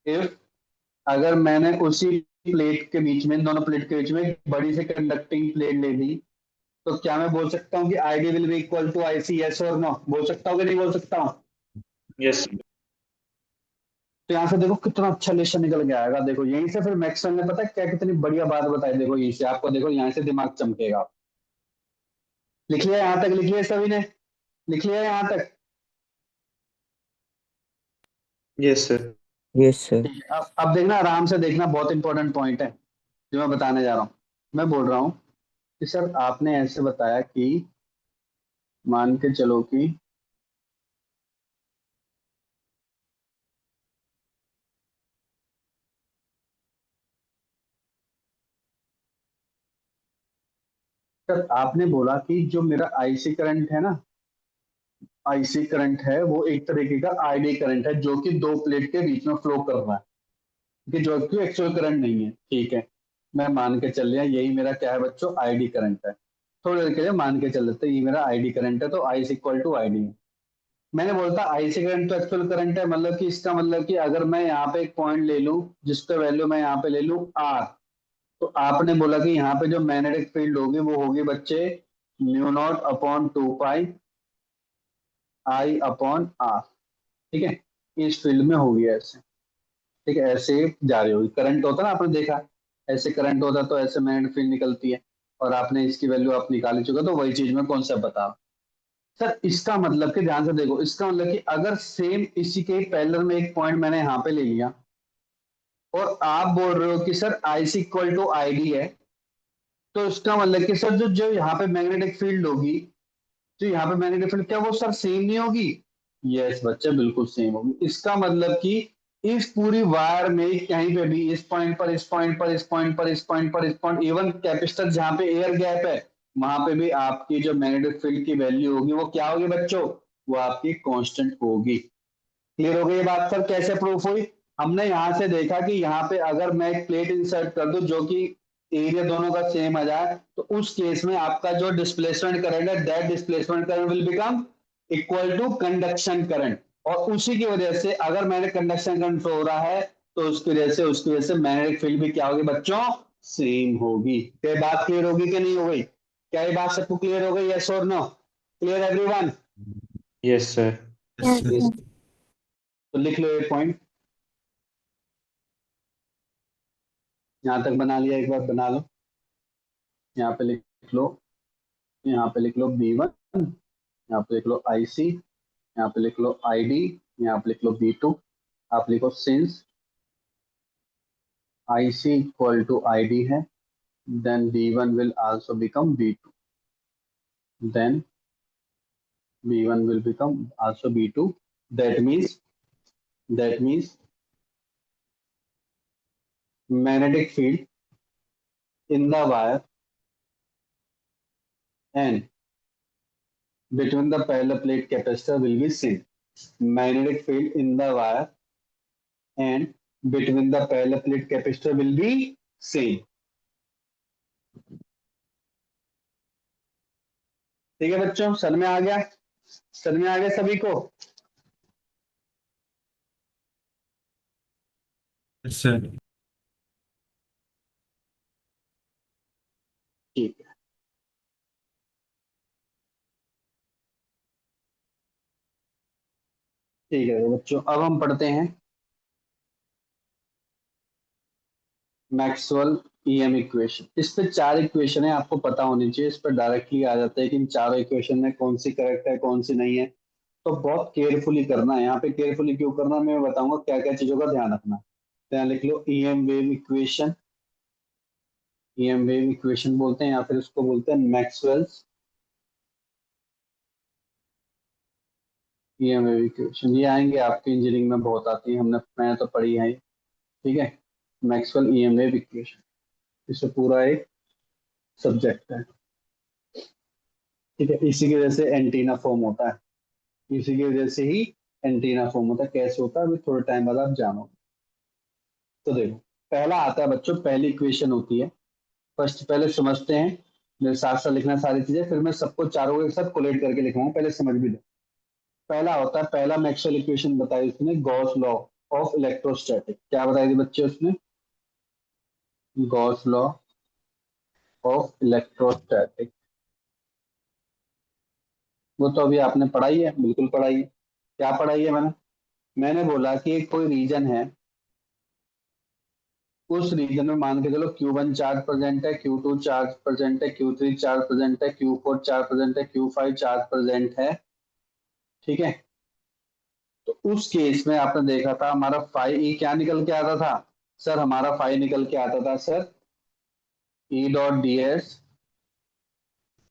इफ अगर मैंने उसी प्लेट के बीच में, इन दोनों प्लेट के बीच में एक बड़ी सी कंडक्टिंग प्लेट ले ली, तो क्या मैं बोल सकता हूँ कि ID will be equal to IC? Yes और नो? बोल सकता हूँ कि नहीं बोल सकता हूँ? Yes. तो यहाँ से देखो कितना अच्छा लेशन निकल के आएगा। देखो यहीं से फिर मैक्सवेल ने पता है क्या कितनी बढ़िया बात बताई। देखो यहीं से आपको, देखो यहाँ से दिमाग चमकेगा। लिख लिया यहाँ तक? लिख लिया सभी ने? लिख लिया यहाँ तक? Yes, sir. Yes, sir. ठीक है। अब देखना, आराम से देखना, बहुत इंपॉर्टेंट पॉइंट है जो मैं बताने जा रहा हूँ। मैं बोल रहा हूँ कि सर आपने ऐसे बताया कि मान के चलो कि सर आपने बोला कि जो मेरा आईसी करंट है ना, आईसी करंट है वो एक तरीके का आईडी करंट है जो कि दो प्लेट के बीच में फ्लो कर रहा है, कि जो कि एक्चुअल करंट नहीं है। ठीक है, मैं मान के चल रहा, यही मेरा क्या है बच्चों? आईडी करंट है। थोड़ी देर के लिए मान के चल लेते हैं ये मेरा आईडी करंट है, तो आई इक्वल टू आईडी है। मैंने बोलता आईसी करंट तो एक्चुअल करंट है, मतलब कि इसका मतलब कि अगर मैं यहाँ पे एक पॉइंट ले लूं जिसका वैल्यू मैं यहाँ पे ले लूं आर, तो आपने बोला कि यहाँ पे जो मैग्नेटिक फील्ड होगी वो होगी बच्चे mu naught upon 2 pi I upon R. ठीक है, इस फील्ड में होगी ऐसे। ठीक है, ऐसे जा रही होगी। करंट होता है ना, आपने देखा ऐसे करंट होता तो ऐसे मैग्नेटिक फील्ड निकलती है, और आपने इसकी वैल्यू आप निकाल ही चुके, तो वही चीज में कॉन्सेप्ट बता। सर इसका मतलब कि ध्यान से देखो, इसका मतलब कि अगर सेम इसी के पैरेलल में एक पॉइंट मैंने यहाँ पे ले लिया, और आप बोल रहे हो कि sir I C equal to I D है, तो इसका मतलब कि सर जो जो यहाँ पे मैग्नेटिक फील्ड होगी, जो यहाँ पे मैग्नेटिक फील्ड, क्या वो सर सेम नहीं होगी? यस बच्चे बिल्कुल सेम होगी। इसका मतलब कि इस पूरी वायर में कहीं पे भी इस पॉइंट पर, इस पॉइंट पर, इस पॉइंट पर, इस पॉइंट पर, इस पॉइंट, इवन कैपेसिटर जहां पे एयर गैप है वहां पे भी आपकी जो मैग्नेटिक फील्ड की वैल्यू होगी वो क्या होगी बच्चों, वो आपकी कांस्टेंट होगी। क्लियर हो गई ये बात सर? कैसे प्रूफ हुई? हमने यहां से देखा कि यहाँ पे अगर मैं एक प्लेट इंसर्ट कर दूं जो कि एरिया दोनों का सेम आ जाए तो उस केस में आपका जो डिस्प्लेसमेंट करंट है that displacement current will become equal to conduction current. और उसी की वजह से अगर मैंने कंडक्शन करंट फ्लो हो रहा है तो उसकी वजह से मैग्नेटिक फील्ड भी क्या होगी बच्चों, सेम होगी। क्या ये बात क्लियर होगी कि नहीं हो गई? क्या ये बात सबको क्लियर हो गई? यस और no? Clear everyone? Yes, sir. Yes, Yes. sir. तो लिख लो ये पॉइंट, यहां तक बना लिया, एक बार बना लो। यहाँ पे लिख लो, यहाँ पे लिख लो B1, यहाँ पे लिख लो IC, यहाँ पे लिख लो ID, यहाँ पे लिख लो B2। आप लिखो since IC equal to ID है, then B1 will also become B2, then B1 will become also B2। that means magnetic field in the wire and between the parallel plate capacitor will be same। magnetic field in the wire and between the parallel plate capacitor will be same। ठीक है बच्चों, समझ में आ गया? समझ में आ गया सभी को? Yes, sir. ठीक है, ठीक है तो बच्चों अब हम पढ़ते हैं मैक्सवेल ईएम इक्वेशन। इस पे 4 इक्वेशन है, आपको पता होनी चाहिए। इस पर डायरेक्टली आ जाता है कि इन चारों इक्वेशन में कौन सी करेक्ट है कौन सी नहीं है। तो बहुत केयरफुली करना है। यहाँ पे केयरफुली क्यों करना है मैं बताऊंगा, क्या क्या चीजों का ध्यान रखना है। तो यहाँ लिख लो EM wave equation. EM wave equation बोलते हैं या फिर उसको बोलते हैं मैक्सवेल्स ईएम वेव इक्वेशन। ये आएंगे आपकी इंजीनियरिंग में बहुत आती है, मैंने तो पढ़ी है। ठीक है, मैक्सवेल ईएम वेव इक्वेशन, इससे पूरा एक सब्जेक्ट है। ठीक है, इसी की वजह से एंटीना फॉर्म होता है। इसी की वजह से ही एंटीना फॉर्म होता है। कैसे होता है अभी थोड़े टाइम बाद आप जानोगे। तो देखो, पहला आता है बच्चों, पहली इक्वेशन होती है। फर्स्ट पहले समझते हैं, मेरे साथ साथ लिखना सारी चीजें, फिर मैं सबको चारों के साथ कोलेट करके लिखूंगा, पहले समझ भी लो। पहला होता है, पहला मैक्सवेल इक्वेशन बताई उसने, गॉस लॉ ऑफ इलेक्ट्रोस्टैटिक। क्या बताई थी बच्चे उसने? Gauss law of electrostatic. वो तो अभी आपने पढ़ाई है, बिल्कुल पढ़ाई है। क्या पढ़ाई है मैंने? मैंने बोला कि एक कोई रीजन है, उस रीजन में मान के चलो Q1 चार्ज प्रेजेंट है, Q2 चार्ज प्रेजेंट है, Q3 चार्ज प्रेजेंट है, Q4 चार्ज प्रेजेंट है, Q5 चार्ज प्रेजेंट है। ठीक है, तो उस केस में आपने देखा था हमारा फाई ई क्या निकल के आता था सर? हमारा फाई निकल के आता था sir E dot D S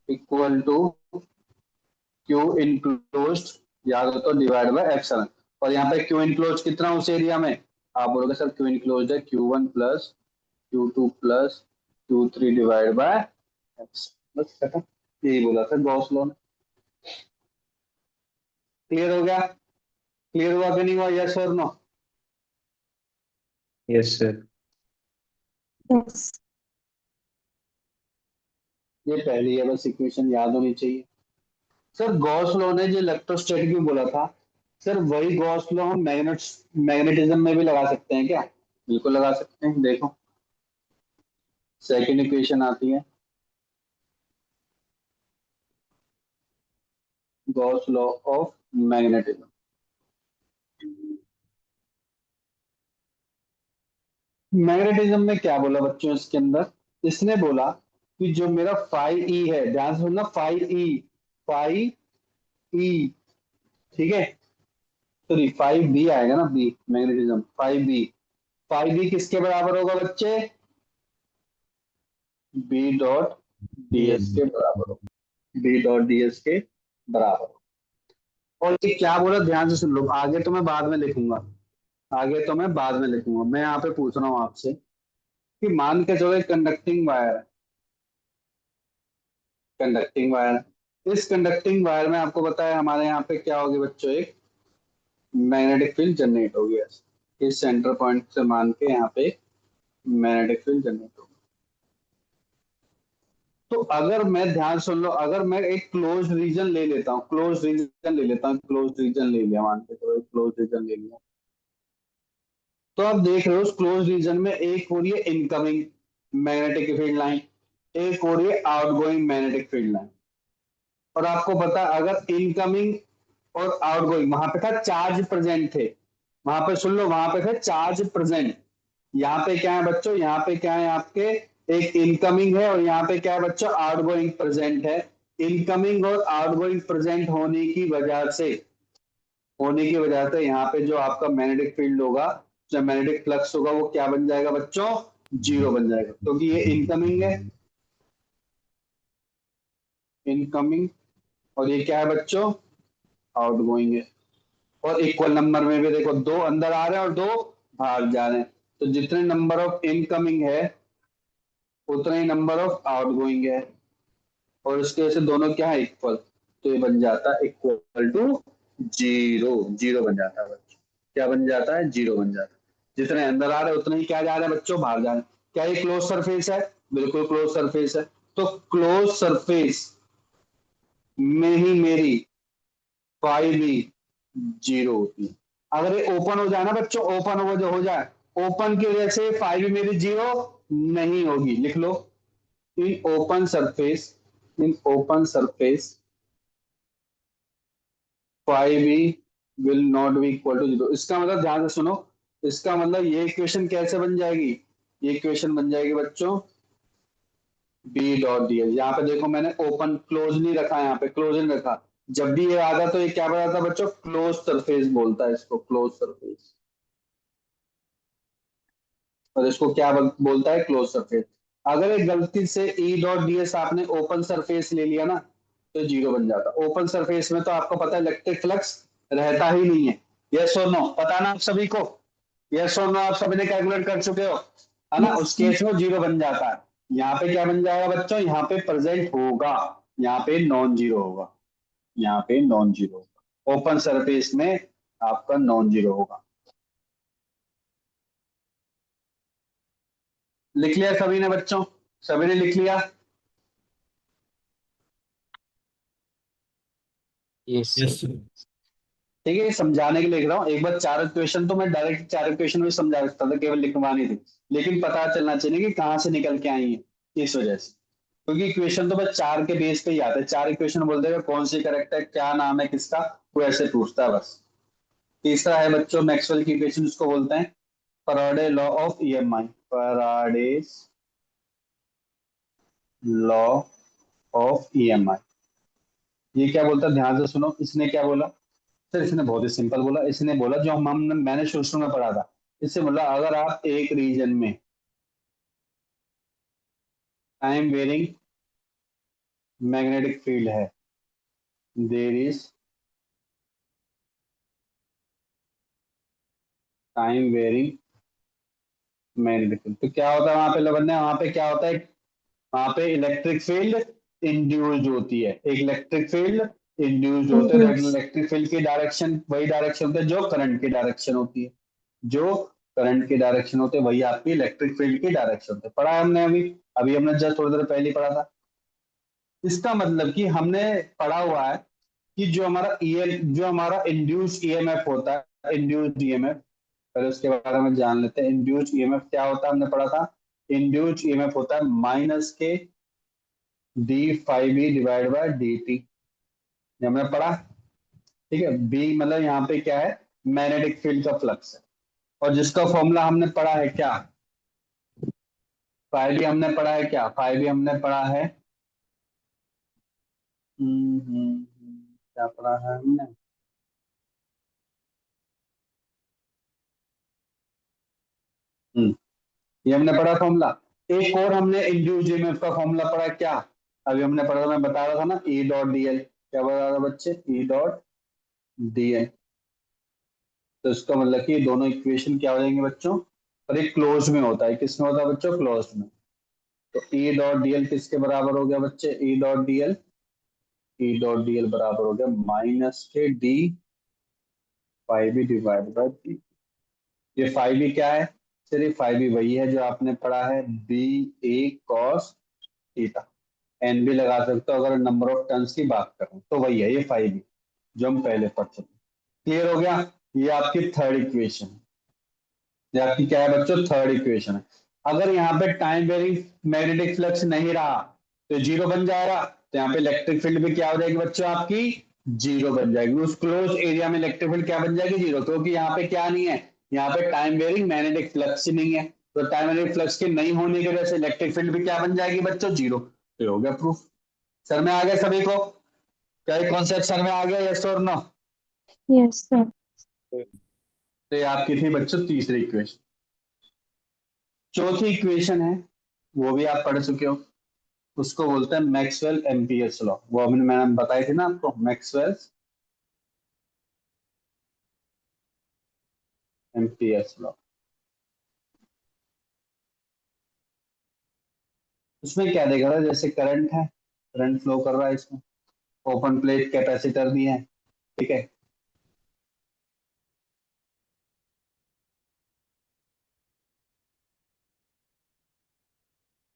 equal to Q enclose, याद हो तो डिवाइड बाय एप्सिलॉन। और यहाँ पे क्यू इनक्लोज कितना उस एरिया में? आप बोलोगे सर क्यू इनक्लोज है Q1 plus Q2 plus Q3 divide by epsilon. बस खत्म, यही बोला था गॉस लॉ ने। क्लियर हो गया? क्लियर हुआ कि नहीं हुआ? यस और नो? Yes, sir. Yes. ये पहली है, बस इक्वेशन याद होनी चाहिए। सर गॉस लॉ ने जो इलेक्ट्रोस्टैटिक में बोला था, सर वही गॉस लॉ हम मैग्नेटिज्म में भी लगा सकते हैं क्या? बिल्कुल लगा सकते हैं। देखो सेकंड इक्वेशन आती है Gauss law of magnetism. Magnetism में क्या बोला बच्चों इसके अंदर? इसने बोला कि जो मेरा फाई ई है, ध्यान से सुनना, फाई ई, फाई ई, ठीक है, सॉरी फाई बी आएगा ना, B magnetism, phi B. Phi B किसके बराबर होगा बच्चे? बी डॉट डी एस के बराबर होगा। बी डॉट डी एस के बराबर होगा। और ये क्या बोला ध्यान से सुन लो, आगे तो मैं बाद में लिखूंगा, मैं यहाँ पे पूछ रहा हूँ आपसे कि मान के चलो एक कंडक्टिंग वायर है, इस कंडक्टिंग वायर में आपको पता है हमारे यहाँ पे क्या होगी बच्चों, एक मैग्नेटिक फील्ड जनरेट होगी ऐसे, इस सेंटर पॉइंट से मान के यहाँ पे मैग्नेटिक फील्ड जनरेट होगी। तो अगर मैं ध्यान सुन लो, अगर मैं एक क्लोज रीजन ले लेता हूँ, क्लोज रीजन ले लिया, मान के चलो क्लोज रीजन ले लिया, तो आप देख रहे हो उस क्लोज रीजन में एक हो रही है इनकमिंग मैग्नेटिक फील्ड लाइन, एक हो रही है आउटगोइंग मैग्नेटिक फील्ड लाइन। और आपको पता है अगर इनकमिंग और आउटगोइंग, वहां पे था चार्ज प्रेजेंट थे, वहां पे सुन लो, वहां पे थे चार्ज प्रेजेंट, यहाँ पे क्या है बच्चों, यहाँ पे क्या है आपके, एक इनकमिंग है और यहाँ पे क्या है बच्चों, आउटगोइंग प्रेजेंट है। इनकमिंग और आउटगोइंग प्रेजेंट होने की वजह से यहाँ पे जो आपका मैग्नेटिक फील्ड होगा, जो मैग्नेटिक फ्लक्स होगा, वो क्या बन जाएगा बच्चों, जीरो बन जाएगा, क्योंकि ये इनकमिंग है, इनकमिंग, और ये क्या है बच्चों, आउटगोइंग है। और इक्वल नंबर में भी देखो, दो अंदर आ रहे हैं और दो बाहर जा रहे हैं, तो जितने नंबर ऑफ इनकमिंग है उतना ही नंबर ऑफ आउटगोइंग है, और उसके वजह से दोनों क्या है, इक्वल, तो ये बन जाता है इक्वल टू जीरो, जीरो बन जाता है बच्चों, क्या बन जाता है, जीरो बन जाता है। जितने अंदर आ रहे हैं उतने ही क्या जा रहे हैं बच्चों, बाहर जा रहे हैं। क्या ये क्लोज सरफेस है, बिल्कुल क्लोज सरफेस है, तो क्लोज सरफेस में ही मेरी फाई भी जीरो होती है। अगर ये ओपन हो जाए ना बच्चों, हो जाए, ओपन की वजह से फाई भी मेरी जीरो नहीं होगी, लिख लो, इन ओपन सरफेस, फाई भी will not be equal to zero. इसका मतलब ध्यान से सुनो, इसका मतलब ये इक्वेशन कैसे बन जाएगी, ये इक्वेशन बन जाएगी बच्चों बी डॉट डी एल। यहाँ पे देखो मैंने ओपन क्लोज नहीं रखा, यहाँ पे क्लोज नहीं रखा, जब भी ये आता तो ये क्या बताता बच्चों, क्लोज सरफेस बोलता है इसको, क्लोज सरफेस, और इसको क्या बोलता है, क्लोज सरफेस। अगर एक गलती से ई डॉट डी एस आपने ओपन सरफेस ले लिया ना, तो जीरो बन जाता। ओपन सरफेस में तो आपको पता है इलेक्ट्रिक फ्लक्स रहता ही नहीं है, यस और नो, पता ना आप सभी को, यस और नो आप सभी ने कैलकुलेट कर चुके हो, है ना, उस केस में जीरो बन जाता है। यहाँ पे क्या बन जाएगा बच्चों, यहाँ पे प्रेजेंट होगा, यहाँ पे नॉन जीरो होगा, यहाँ पे नॉन जीरो होगा, ओपन सरफेस में आपका नॉन जीरो होगा। लिख लिया सभी ने बच्चों, सभी ने लिख लिया, यस सर। ठीक है, समझाने के लिए लिख रहा हूँ। एक बार चार इक्वेशन तो मैं डायरेक्ट चार इक्वेशन में समझा सकता था, केवल लिखवानी थी, लेकिन पता चलना चाहिए कि कहाँ से निकल के आई है, इस वजह से, क्योंकि इक्वेशन तो बस चार के बेस पे ही आता है, चार इक्वेशन बोल देगा कौन सी करेक्ट है, क्या नाम है किसका, वो ऐसे पूछता है बस। तीसरा है बच्चों मैक्सवेल की इक्वेशन, उसको बोलते हैं Faraday law of EMI, Faraday's law of EMI. ये क्या बोलता है, ध्यान से सुनो, इसने क्या बोला सर, इसने बहुत ही सिंपल बोला, इसने बोला जो मैंने शुरू में पढ़ा था, इससे बोला अगर आप एक रीजन में टाइम वेरिंग मैग्नेटिक फील्ड है, there is time varying magnetic field, तो क्या होता है वहां पे लवन्य, वहां पे क्या होता है, वहां पे इलेक्ट्रिक फील्ड इंड्यूस्ड होती है, एक इलेक्ट्रिक फील्ड इंड्यूस्ड होते हैं, इलेक्ट्रिक फील्ड की डायरेक्शन वही डायरेक्शन होती है जो करंट की डायरेक्शन होती है, जो करंट की डायरेक्शन होते हैं वही आपकी इलेक्ट्रिक फील्ड की डायरेक्शन होती है। पढ़ा है हमने अभी, अभी हमने जस्ट थोड़ी देर पहले ही पढ़ा था। इसका मतलब कि हमने पढ़ा हुआ है कि जो हमारा इंड्यूस्ड ईएमएफ होता है, इंड्यूस्ड ईएमएफ, पहले उसके बारे में जान लेते हैं। इंड्यूस्ड ईएमएफ क्या होता है, हमने पढ़ा था, इंड्यूस्ड ईएमएफ होता है माइनस के D phi B divide by D T, हमने पढ़ा, ठीक है। बी मतलब यहाँ पे क्या है, मैग्नेटिक फील्ड का फ्लक्स है, और जिसका फॉर्मूला हमने पढ़ा है क्या, फाइव भी हमने पढ़ा है क्या, फाइव भी हमने पढ़ा है, क्या पढ़ा है हमने, ये हमने पढ़ा फॉर्मूला। एक और हमने इंड्यूस्ड ईएमएफ का फॉर्मूला पढ़ा क्या, अभी हमने पढ़ा था, मैं बता रहा था ना, ई डॉट डी एल, क्या बता रहा था बच्चे, ई डॉट dl। तो इसका मतलब कि ये दोनों इक्वेशन क्या हो जाएंगे बच्चों, और एक क्लोज में होता है, किसमें होता है बच्चों, क्लोज में। तो E डॉट डीएल किसके बराबर हो गया बच्चे, E डॉट डीएल बराबर हो गया माइनस के D phi B divide by D. ये फाइव बी क्या है, चलिए फाइव बी वही है जो आपने पढ़ा है, बी ए कॉस थीटा। एन भी लगा सकते हो अगर नंबर ऑफ टर्न्स की बात करें, तो वही है ये फाइव बी जो हम पहले पढ़ चुके। क्लियर हो गया, ये आपकी थर्ड इक्वेशन, ये आपकी क्या है बच्चों, थर्ड इक्वेशन है। अगर यहाँ पे टाइम वेरिंग मैग्नेटिक फ्लक्स नहीं रहा तो जीरो बन जाएगा, तो यहाँ पे इलेक्ट्रिक फील्ड भी क्या हो जाएगी बच्चों, आपकी जीरो बन जाएगी। उस क्लोज एरिया में इलेक्ट्रिक फील्ड क्या बन जाएगी, जीरो, क्योंकि यहाँ पे क्या नहीं है, यहाँ पे टाइम वेरिंग मैग्नेटिक फ्लक्स ही नहीं है। तो टाइम वेरिंग फ्लक्स के नहीं होने की वजह से इलेक्ट्रिक फील्ड भी क्या बन जाएगी बच्चों, जीरो। तो हो गया प्रूफ। सर में आ गया सभी को, क्या ये कॉन्सेप्ट सर में आ गया, यस और नो। Yes, sir. तो ये आपकी थी बच्चों तीसरी इक्वेशन। चौथी इक्वेशन है, वो भी आप पढ़ चुके हो, उसको बोलते हैं मैक्सवेल एम्पियर्स लॉ। वो अभी मैंने बताई थी ना आपको, मैक्सवेल एम्पियर्स लॉ। उसमें क्या देखा था, जैसे करंट है, करंट फ्लो कर रहा है इसमें, ओपन प्लेट कैपेसिटर भी है, ठीक है।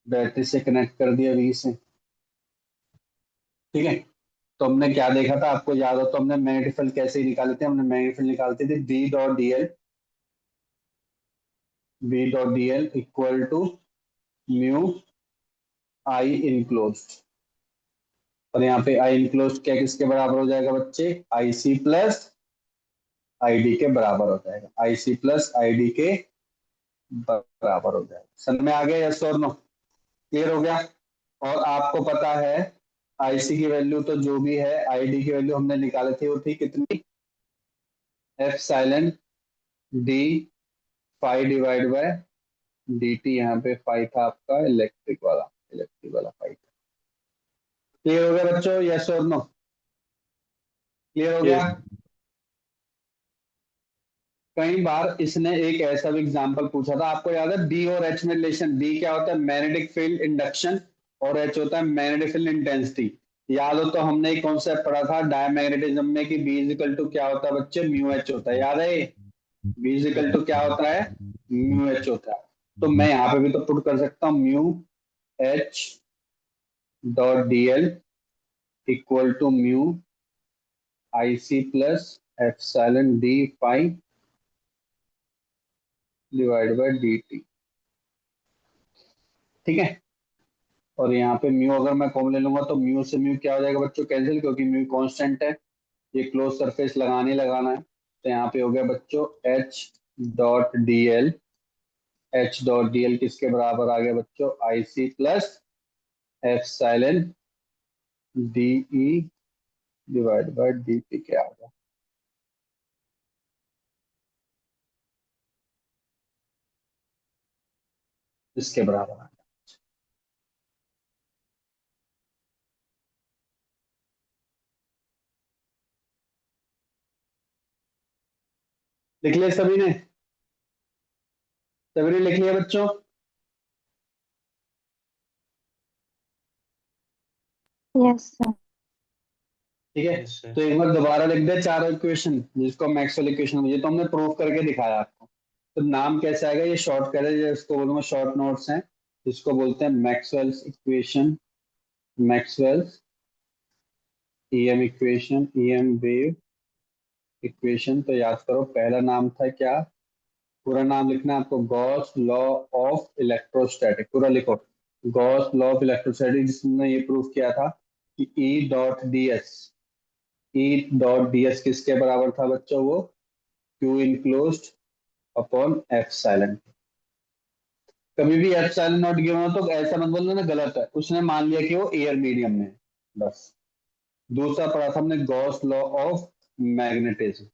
बैटरी से कनेक्ट कर दिया वी से, ठीक है। तो हमने क्या देखा था, आपको याद हो तो हमने मैग्नेटिक फील्ड कैसे निकाले थे, हमने मैग्नेटिक फील्ड निकालते थे B dot D L equal to mu I enclosed. और यहाँ पे आई इनक्लोज्ड क्या किसके बराबर हो जाएगा बच्चे, आई सी प्लस आई डी के बराबर हो जाएगा, आई सी प्लस आई डी के बराबर हो जाएगा। समझ में आ गया, यस और नो, क्लियर हो गया। और आपको पता है आईसी की वैल्यू तो जो भी है, आईडी की वैल्यू हमने निकाली थी, वो थी कितनी, F silent D phi divide by D T. यहाँ पे फाई था आपका इलेक्ट्रिक वाला फाई था। क्लियर हो गया बच्चों, यस और नो, क्लियर हो गया। Yes. कई बार इसने एक ऐसा भी एग्जांपल पूछा था, आपको याद है डी और एच में रिलेशन, डी क्या होता है मैग्नेटिक फील्ड इंडक्शन, और एच होता है मैग्नेटिक फील्ड इंटेंसिटी। याद हो तो हमने एक कॉन्सेप्ट पढ़ा था डायमैग्नेटिज्म में कि बी इज इक्वल टू क्या होता है बच्चे, म्यू एच होता है, याद है, बी इज इक्वल टू क्या होता है, म्यू एच होता है। तो मैं यहाँ पे भी तो पुट कर सकता हूँ mu H dot D L equal to mu I C plus epsilon D phi divide by D T, ठीक है। और यहाँ पे म्यू अगर मैं कॉमन ले लूंगा तो म्यू से म्यू क्या हो जाएगा बच्चों, कैंसिल, क्योंकि म्यू कांस्टेंट है, ये क्लोज सरफेस लगाने लगाना है। तो यहाँ पे हो गया बच्चों dot D l H dot D l किसके बराबर आ गया बच्चों, I C plus epsilon d E divide by D T के आ गया, इसके बराबर आ गया। लिख लिया सभी ने लिख लिया बच्चों, Yes, sir. ठीक है। Yes, sir. तो एक बार दोबारा लिख दे चारों इक्वेशन, जिसको मैक्सवेल इक्वेशन, मुझे तो हमने प्रूव करके दिखाया आपको। तो नाम कैसे आएगा, ये शॉर्टकट है, इसको बोलूंगा शॉर्ट नोट्स हैं, इसको बोलते हैं Maxwell's equation, Maxwell's EM equation, EM wave equation. तो याद करो पहला नाम था क्या, पूरा नाम लिखना है आपको, गॉस लॉ ऑफ इलेक्ट्रोस्टैटिक, पूरा लिखो, गॉस लॉ ऑफ इलेक्ट्रोस्टैटिक, जिसने ये प्रूव किया था कि ई डॉट डी एस किसके बराबर था बच्चों, वो Q enclosed upon F silent. कभी भी एफ साइलेंट नॉट गिवन हो तो ऐसा मत बोलना ना गलत है, उसने मान लिया कि वो एयर मीडियम में है, बस। दूसरा पढ़ा था हमने Gauss law of magnetism,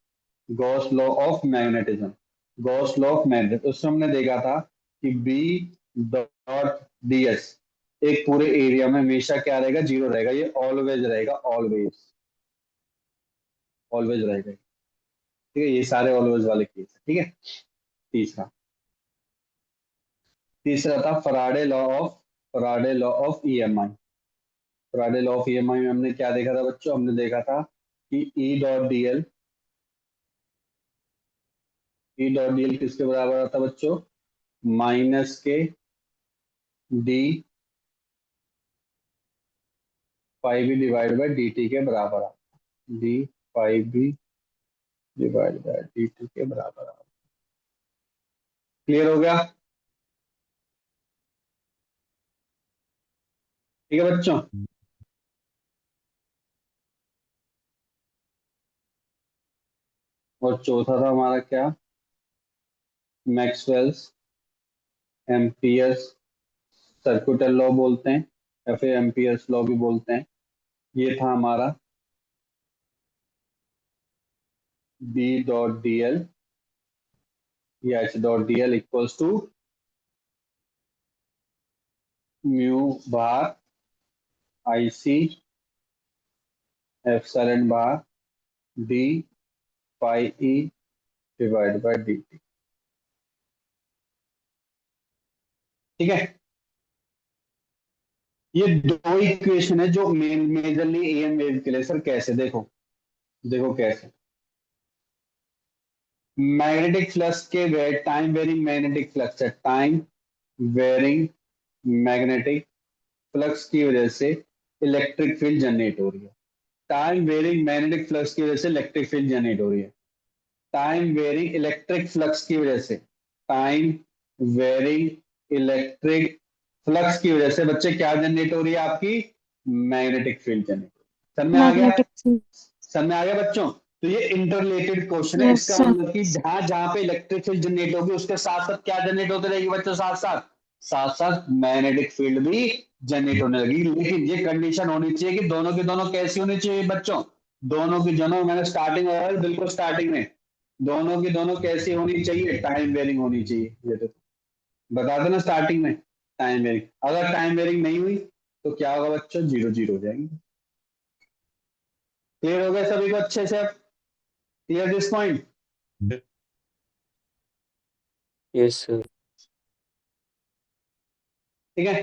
Gauss law of magnetism, Gauss law of magnet, उसमें हमने देखा था कि बी डॉट डी एस एक पूरे एरिया में हमेशा क्या रहेगा, जीरो रहेगा, ये ऑलवेज रहेगा, ऑलवेज। ऑलवेज रहेगा। ठीक है, ये सारे ऑलवेज वाले केस है। ठीक है, तीसरा था Faraday law of EMI. Faraday law of EMI में हमने क्या देखा था बच्चों? हमने देखा था कि ई डॉट डीएल किसके बराबर आता बच्चों? माइनस के D phi B divide by D T के बराबर आता। D phi B divide by D T के बराबर आता। क्लियर हो गया? ठीक है बच्चों। और चौथा था हमारा क्या? मैक्सवेल्स एम्पियर्स सर्कुलर लॉ बोलते हैं या फिर एम्पियर्स लॉ भी बोलते हैं। ये था हमारा बी डॉट डी एल या H dot D L equals to mu bar I C epsilon bar D phi E divide by D T. ठीक है, ये दो इक्वेशन है जो मेजरली एएम वेव के लिए। सर कैसे? देखो कैसे। मैग्नेटिक फ्लक्स के टाइम वेरिंग मैग्नेटिक फ्लक्स है, टाइम वेरिंग मैग्नेटिक फ्लक्स की वजह से इलेक्ट्रिक फील्ड जनरेट हो रही है। टाइम वेरिंग मैग्नेटिक फ्लक्स की वजह से इलेक्ट्रिक फील्ड जनरेट हो रही है। टाइम वेरिंग इलेक्ट्रिक फ्लक्स की वजह से, टाइम वेरिंग इलेक्ट्रिक फ्लक्स की वजह से बच्चे क्या जनरेट हो रही है? आपकी मैग्नेटिक फील्ड जनरेट। समझ में आ गया? Magnetic field. समझ में आ गया बच्चों? तो ये इंटररिलेटेड क्वेश्चन है। Yes, इसका sir. मतलब कि जहां जहां पे इलेक्ट्रिक फील्ड जनरेट होगी उसके साथ साथ क्या जनरेट होती रहेगी बच्चों? साथ साथ मैग्नेटिक फील्ड भी जनरेट होने लगी। लेकिन ये कंडीशन होनी चाहिए कि दोनों की दोनों कैसी होनी चाहिए बच्चों? दोनों की दोनों, मैंने स्टार्टिंग में बिल्कुल स्टार्टिंग में, दोनों की दोनों कैसी होनी चाहिए? टाइम वेरिंग होनी चाहिए। ये तो बता देना स्टार्टिंग में, टाइम वेरिंग। अगर टाइम वेरिंग नहीं हुई तो क्या होगा बच्चों? 0-0 हो जाएंगे। क्लियर हो गया सभी को अच्छे से? अब clear this point? Yes, sir. ठीक है,